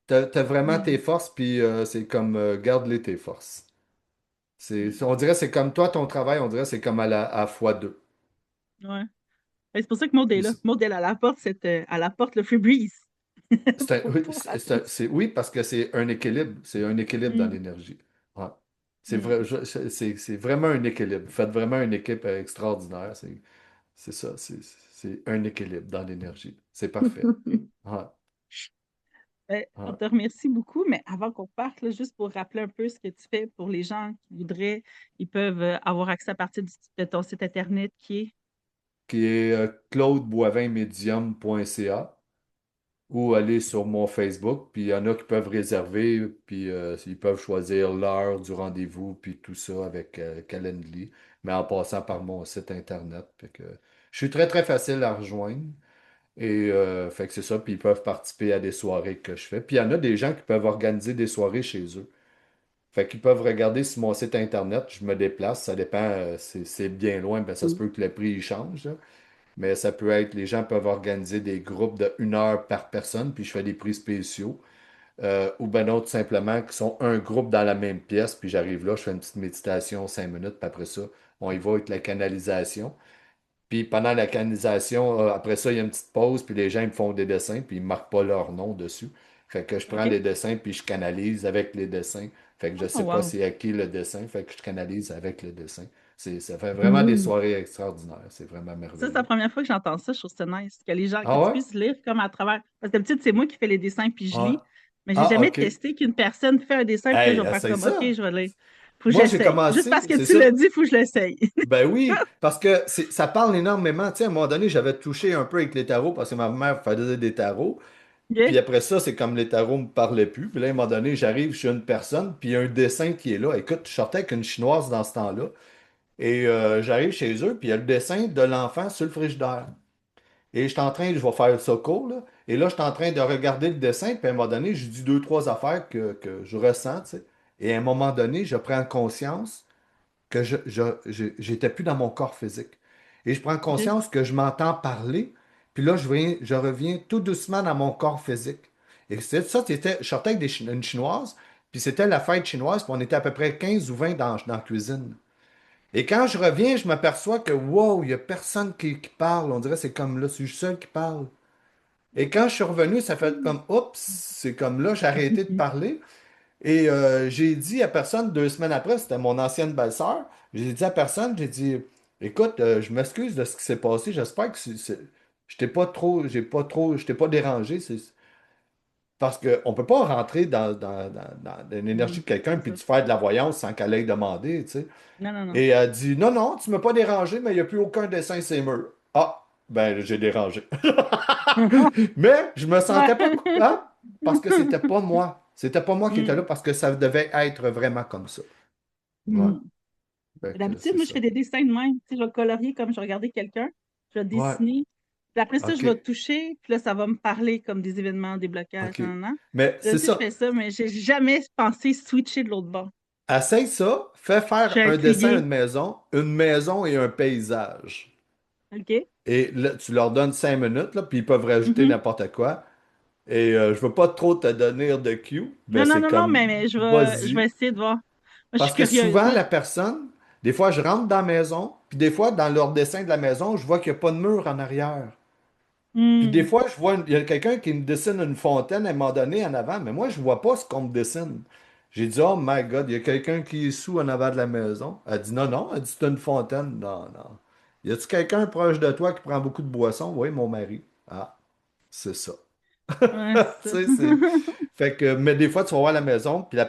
T'as vraiment tes Hmm. forces, puis c'est comme, garde-les tes forces. On dirait c'est comme toi, ton travail, on dirait c'est comme à fois deux. Ouais. Ben, c'est pour ça que Maud est Puis là. Maud, elle apporte elle apporte le Febreze. oui, Pour adoucir. oui, parce que c'est un équilibre. C'est un équilibre dans Mm, l'énergie. Ouais. C'est mm, vrai, c'est vraiment un équilibre. Vous faites vraiment une équipe extraordinaire. C'est ça. C'est un équilibre dans l'énergie. C'est parfait. Ouais. Ben, on Ouais. te remercie beaucoup, mais avant qu'on parte, là, juste pour rappeler un peu ce que tu fais pour les gens qui voudraient, ils peuvent avoir accès à partir de ton site Internet qui est. Qui est claudeboivinmedium.ca ou aller sur mon Facebook. Puis il y en a qui peuvent réserver, puis ils peuvent choisir l'heure du rendez-vous, puis tout ça avec Calendly, mais en passant par mon site Internet. Fait que, je suis très, très facile à rejoindre. Et fait que c'est ça, puis ils peuvent participer à des soirées que je fais. Puis il y en a des gens qui peuvent organiser des soirées chez eux. Fait qu'ils peuvent regarder sur mon site Internet, je me déplace, ça dépend, c'est bien loin, ben ça se peut que le prix il change, là. Mais ça peut être, les gens peuvent organiser des groupes de 1 heure par personne, puis je fais des prix spéciaux. Ou ben d'autres simplement qui sont un groupe dans la même pièce, puis j'arrive là, je fais une petite méditation 5 minutes, puis après ça, on y va avec la canalisation. Puis pendant la canalisation, après ça, il y a une petite pause, puis les gens ils me font des dessins, puis ils ne marquent pas leur nom dessus. Fait que je prends OK? les dessins, puis je canalise avec les dessins. Fait que je ne Oh, sais pas wow. c'est à qui le dessin, fait que je canalise avec le dessin. Ça fait vraiment des Mhm. soirées extraordinaires. C'est vraiment Ça, c'est la merveilleux. première fois que j'entends ça. Je trouve ça nice. Que les gens, que Ah tu ouais? puisses lire comme à travers. Parce que d'habitude, c'est moi qui fais les dessins puis je Ah, lis. Mais j'ai ah, jamais OK. testé qu'une personne fait un dessin puis là, je Hey, vais faire essaye comme OK, ça. je vais lire. Faut que Moi, j'ai j'essaye. Juste parce commencé, que c'est tu l'as ça. dit, il faut que je l'essaye. Ben oui, parce que ça parle énormément. Tu sais, à un moment donné, j'avais touché un peu avec les tarots parce que ma mère faisait des tarots. Puis OK? après ça, c'est comme les tarots me parlaient plus. Puis là, à un moment donné, j'arrive chez une personne, puis il y a un dessin qui est là. Écoute, je sortais avec une chinoise dans ce temps-là. Et j'arrive chez eux, puis il y a le dessin de l'enfant sur le frigidaire. Et je suis en train, je vais faire ça court, là. Et là, je suis en train de regarder le dessin, puis à un moment donné, je dis deux, trois affaires que je ressens, tu sais. Et à un moment donné, je prends conscience que j'étais plus dans mon corps physique. Et je prends OK. conscience que je m'entends parler, puis là, je reviens tout doucement dans mon corps physique. Et c'est ça, je sortais avec une Chinoise, puis c'était la fête chinoise, puis on était à peu près 15 ou 20 dans la cuisine. Et quand je reviens, je m'aperçois que, wow, il n'y a personne qui parle. On dirait que c'est comme là, c'est juste seul qui parle. Et quand je suis revenu, ça fait comme, oups, c'est comme là, j'ai arrêté de parler. Et j'ai dit à personne 2 semaines après, c'était mon ancienne belle-sœur, j'ai dit à personne, j'ai dit, écoute, je m'excuse de ce qui s'est passé, j'espère que je t'ai pas trop, je t'ai pas dérangé, parce qu'on peut pas rentrer dans l'énergie Mhm. de quelqu'un C'est puis ça. de faire de la voyance sans qu'elle ait demandé, tu sais. Non, non, non. Et elle dit, non, non, tu m'as pas dérangé, mais il n'y a plus aucun dessin sur les murs. Ah, ben j'ai dérangé. Mais je me sentais pas coupable parce que c'était pas moi. C'était pas moi qui étais là Mm. parce que ça devait être vraiment comme ça. Ouais. Mm. Fait que D'habitude, c'est moi, je ça. fais des dessins de même. Tu sais, je vais colorier comme je regardais quelqu'un. Je vais Ouais. dessiner. Puis après ça, je vais OK. toucher. Puis là, ça va me parler comme des événements, des blocages, OK. nan, nan, nan. Mais c'est D'habitude, je fais ça. ça, mais j'ai jamais pensé switcher de l'autre bord. Essaye ça. Fais Je suis faire un dessin à intriguée. une maison et un paysage. OK? Et là, tu leur donnes 5 minutes, là, puis ils peuvent rajouter Mhm. n'importe quoi. Et je veux pas trop te donner de cue, mais Non, non, c'est non, non, comme, mais je vais vas-y. essayer de voir. Moi, je suis Parce que curieuse. souvent, Moi, la personne, des fois, je rentre dans la maison, puis des fois, dans leur dessin de la maison, je vois qu'il n'y a pas de mur en arrière. Puis des hmm. fois, je vois, il y a quelqu'un qui me dessine une fontaine à un moment donné en avant, mais moi, je vois pas ce qu'on me dessine. J'ai dit, oh my God, il y a quelqu'un qui est sous en avant de la maison. Elle dit, non, non, elle dit, c'est une fontaine. Non, non. Y a-tu quelqu'un proche de toi qui prend beaucoup de boissons? Oui, mon mari. Ah, c'est ça. Ouais, Tu c'est ça. sais, c'est. Fait que, mais des fois, tu vas voir la maison, puis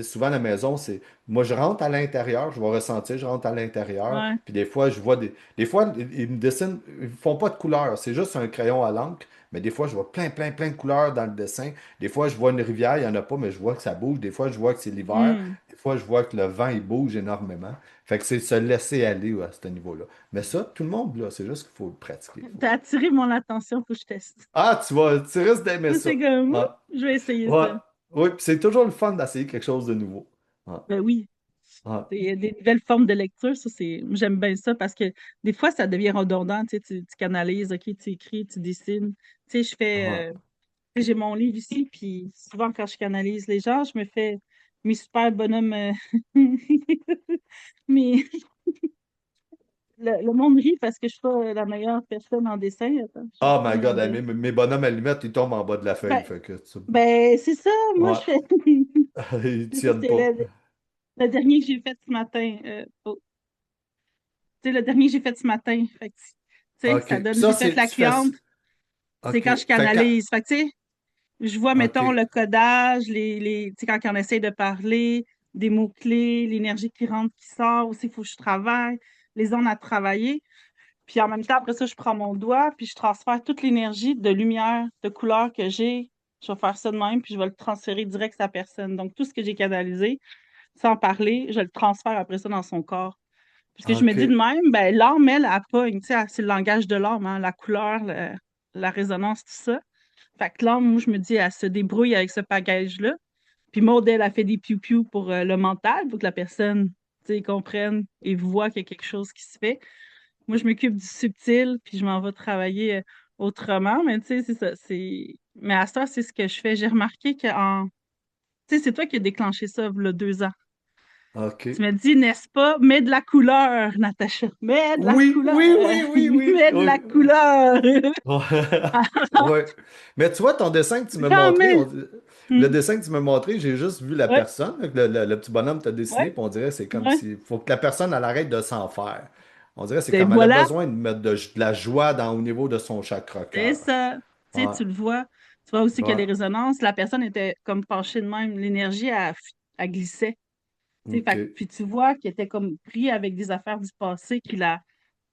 souvent la maison, c'est. Moi, je rentre à l'intérieur, je vais ressentir, je rentre à l'intérieur, Ouais. puis des fois, je vois des. Des fois, ils me dessinent, ils font pas de couleurs, c'est juste un crayon à l'encre, mais des fois, je vois plein, plein, plein de couleurs dans le dessin. Des fois, je vois une rivière, il n'y en a pas, mais je vois que ça bouge. Des fois, je vois que c'est l'hiver. Hmm. Des fois, je vois que le vent, il bouge énormément. Fait que c'est se laisser aller ouais, à ce niveau-là. Mais ça, tout le monde, là, c'est juste qu'il faut le pratiquer. T'as attiré mon attention, faut que je teste. Ah, tu risques d'aimer Moi, ça. c'est comme, Ah. je vais essayer Ouais. ça. Oui, puis c'est toujours le fun d'essayer quelque chose de nouveau. Ouais. Ben oui. Ouais. C'est des nouvelles formes de lecture, ça, j'aime bien ça parce que des fois, ça devient redondant, tu canalises, OK, tu écris, tu dessines. Tu sais, Ouais. j'ai mon livre ici, puis souvent, quand je canalise les gens, je me fais mes super bonhommes, mais le monde rit parce que je suis pas la meilleure personne en dessin. Attends, je vais Oh my reprendre God, hey, mes bonhommes à limite, ils tombent en bas de la feuille. Ben, Fait que c'est ça, moi, ouais. je fais. Ils C'est ça, tiennent pas. le dernier que j'ai fait ce matin. Tu sais, le dernier que j'ai fait ce matin. Fait que, tu sais, OK. ça Puis donne, ça, j'ai fait c'est. la Tu fais. cliente, c'est OK. quand je Fait que. canalise. Fait que, tu sais, je vois, mettons, OK. le codage, tu sais, quand on essaye de parler, des mots-clés, l'énergie qui rentre, qui sort, aussi, il faut que je travaille, les zones à travailler. Puis en même temps, après ça, je prends mon doigt, puis je transfère toute l'énergie de lumière, de couleur que j'ai. Je vais faire ça de même, puis je vais le transférer direct à la personne. Donc, tout ce que j'ai canalisé, sans parler, je le transfère après ça dans son corps. Parce que je me dis de OK. même, ben, l'âme, elle pogne, tu sais, c'est le langage de l'âme, hein, la couleur, la résonance, tout ça. Fait que l'âme, moi, je me dis, elle se débrouille avec ce bagage-là. Puis Maud, elle a fait des piou-piou pour le mental, pour que la personne, tu sais, comprenne et voit qu'il y a quelque chose qui se fait. Moi, je m'occupe du subtil, puis je m'en vais travailler autrement, mais tu sais, c'est ça. Mais à ça, c'est ce que je fais. J'ai remarqué tu sais, c'est toi qui as déclenché ça, il y a 2 ans. Tu OK. m'as dit, n'est-ce pas? Mets de la couleur, Natacha. Mets de la Oui, couleur. oui, oui, oui, oui. Mets de Oui. la couleur. Ouais. Ouais. Mais tu vois, ton dessin que tu m'as J'en montré, mets. le Hmm. dessin que tu m'as montré, j'ai juste vu la Ouais, personne, le petit bonhomme t'a dessiné, ouais, puis on dirait que c'est comme ouais. si. Faut que la personne elle arrête de s'en faire. On dirait que c'est Et comme elle a voilà, besoin de mettre de la joie au niveau de son chakra c'est cœur. ça. Tu sais, Ouais. tu le vois. Tu vois aussi que Ouais. les résonances, la personne était comme penchée de même. L'énergie, elle glissait. Tu sais, OK. puis tu vois qu'il était comme pris avec des affaires du passé qu'il a.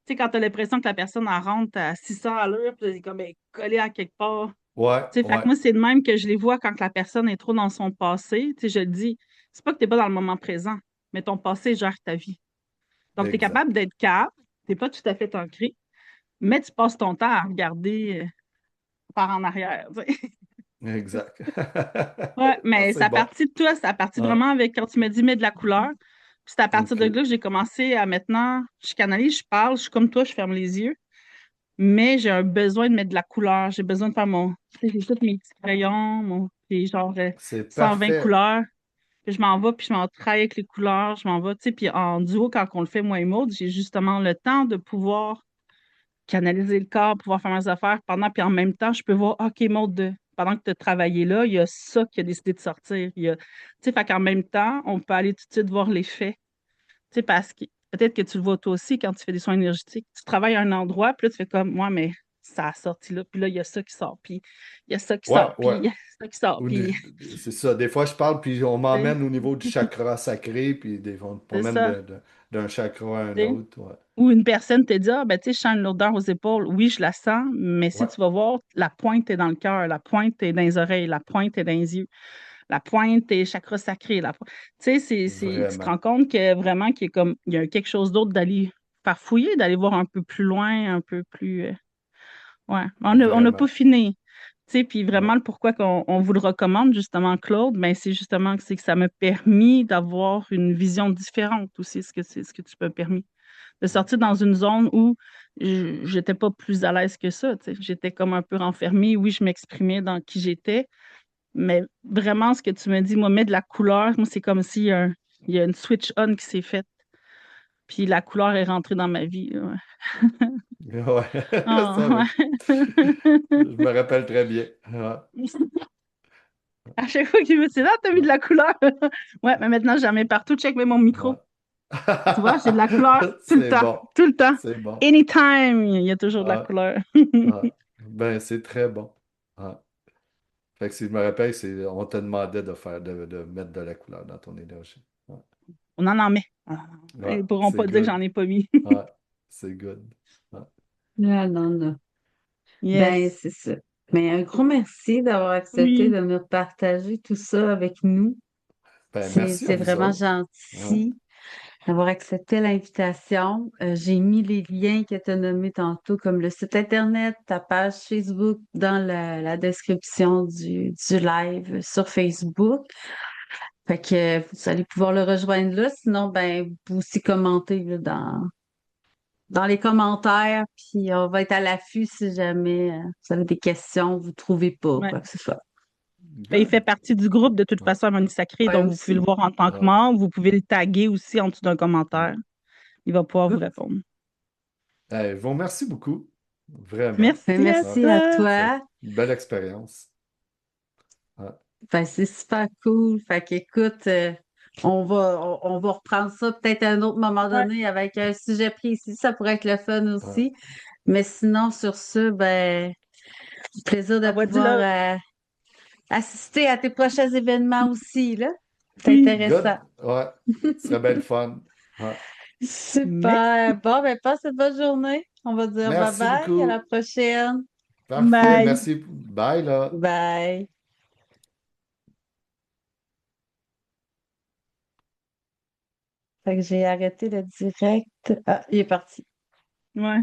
Tu sais, quand tu as l'impression que la personne elle rentre à 600 à l'heure, puis elle est comme elle est collée à quelque part. Ouais, Tu sais, fait que ouais. moi, c'est de même que je les vois quand que la personne est trop dans son passé. Tu sais, je le dis, c'est pas que tu n'es pas dans le moment présent, mais ton passé gère ta vie. Donc, tu es Exact. capable d'être calme, tu n'es pas tout à fait ancré, mais tu passes ton temps à regarder. par en arrière, tu sais. Exact. Ouais, Ah, mais c'est ça a bon. parti de toi, ça a parti Ah, vraiment avec quand tu m'as dit mets de la couleur. Puis c'est à partir OK. de là que j'ai commencé à maintenant, je canalise, je parle, je suis comme toi, je ferme les yeux, mais j'ai un besoin de mettre de la couleur. J'ai besoin de faire mon, tu sais, j'ai tous mes petits crayons, puis genre C'est 120 parfait. couleurs. Puis je m'en vais, puis je m'en travaille avec les couleurs, je m'en vais, tu sais, puis en duo, quand on le fait, moi et Maud, j'ai justement le temps de pouvoir canaliser le corps, pouvoir faire mes affaires pendant, puis en même temps, je peux voir, OK, Maud, pendant que tu as travaillé là, il y a ça qui a décidé de sortir. Il y a, tu sais, fait qu'en même temps, on peut aller tout de suite voir l'effet. Tu sais, parce que peut-être que tu le vois toi aussi quand tu fais des soins énergétiques. Tu travailles à un endroit, puis là, tu fais comme, moi, mais ça a sorti là, puis là, il y a ça qui sort, puis il y a ça qui Ouais, sort, puis ouais. il y a ça qui sort, Ou puis C'est ça. Des fois, je parle, puis on tu sais, m'emmène au niveau du chakra sacré, puis des fois, on te c'est promène ça. d'un chakra à un Tu sais. autre. Ouais. Ou une personne te dit, ah, ben, tu sais, je sens une lourdeur aux épaules. Oui, je la sens, mais si Ouais, tu vas voir, la pointe est dans le cœur, la pointe est dans les oreilles, la pointe est dans les yeux, la pointe est chakra sacré. Tu sais, tu te vraiment. rends compte que vraiment qu'il y a comme, il y a quelque chose d'autre d'aller farfouiller, d'aller voir un peu plus loin, un peu plus. Ouais, on n'a pas Vraiment. fini. Tu sais, puis Ouais. vraiment, le pourquoi on vous le recommande, justement, Claude, ben, c'est justement que c'est que ça m'a permis d'avoir une vision différente aussi, c'est ce que tu m'as permis de sortir dans une zone où j'étais pas plus à l'aise que ça, tu sais. J'étais comme un peu renfermée. Oui, je m'exprimais dans qui j'étais, mais vraiment, ce que tu me dis, moi, mettre de la couleur, moi, c'est comme s'il y a il y a une switch on qui s'est faite, puis la couleur est rentrée dans ma vie, là. Ouais. Ah, Ça, oui. Je ouais. me rappelle très bien. Ouais. À chaque fois qu'il me dit, là, t'as mis de la couleur. Ouais, mais maintenant, j'en mets partout. Check mais mon Ouais. micro. Tu vois, j'ai de la couleur tout le C'est temps. bon. Tout le temps. C'est bon. Anytime, il y a toujours de la Ouais. couleur. Ouais. Ben, c'est très bon. Ouais. Fait que si je me rappelle, on te demandait de mettre de la couleur dans ton énergie. Ouais, On en met. Ah, ouais, ils pourront c'est pas dire que good. j'en ai pas mis. Ouais, c'est good. Ouais. Non, non, non. Ben, Yes. c'est ça. Mais un gros merci d'avoir accepté Oui. de me partager tout ça avec nous. Ben, merci à C'est vous vraiment autres. Ouais. gentil d'avoir accepté l'invitation. J'ai mis les liens que tu as nommés tantôt, comme le site Internet, ta page Facebook, dans la description du live sur Facebook. Fait que vous allez pouvoir le rejoindre là. Sinon, ben, vous aussi commentez là, dans les commentaires, puis on va être à l'affût si jamais vous avez des questions, vous ne trouvez pas, Ouais. quoi que ce soit. Ben, il Good. fait partie du groupe de toute Ouais. façon, Harmonie Sacrée, Ouais, donc vous pouvez le aussi. voir en tant que Ouais. membre. Vous pouvez le taguer aussi en dessous d'un commentaire. Ouais. Il va pouvoir vous Good. répondre. Je vous remercie beaucoup. Vraiment. Ben, Merci à Ouais. merci à toi. C'est toi. une belle expérience. Ouais. Ben, c'est super cool. Fait qu'écoute, on va reprendre ça peut-être à un autre moment Ouais. donné avec un sujet précis. Ça pourrait être le fun Ouais. aussi. Mais sinon, sur ce, ben, plaisir de On va dire pouvoir là. assister à tes prochains événements aussi, là. C'est Oui. intéressant. Good. Ouais. Ce serait bien le fun. Ouais. Super. Merci. Bon, ben, passe une bonne journée. On va dire bye Merci bye. À la beaucoup. prochaine. Parfait. Bye. Merci. Bye, là. Bye. Fait que j'ai arrêté le direct. Ah, il est parti. Ouais.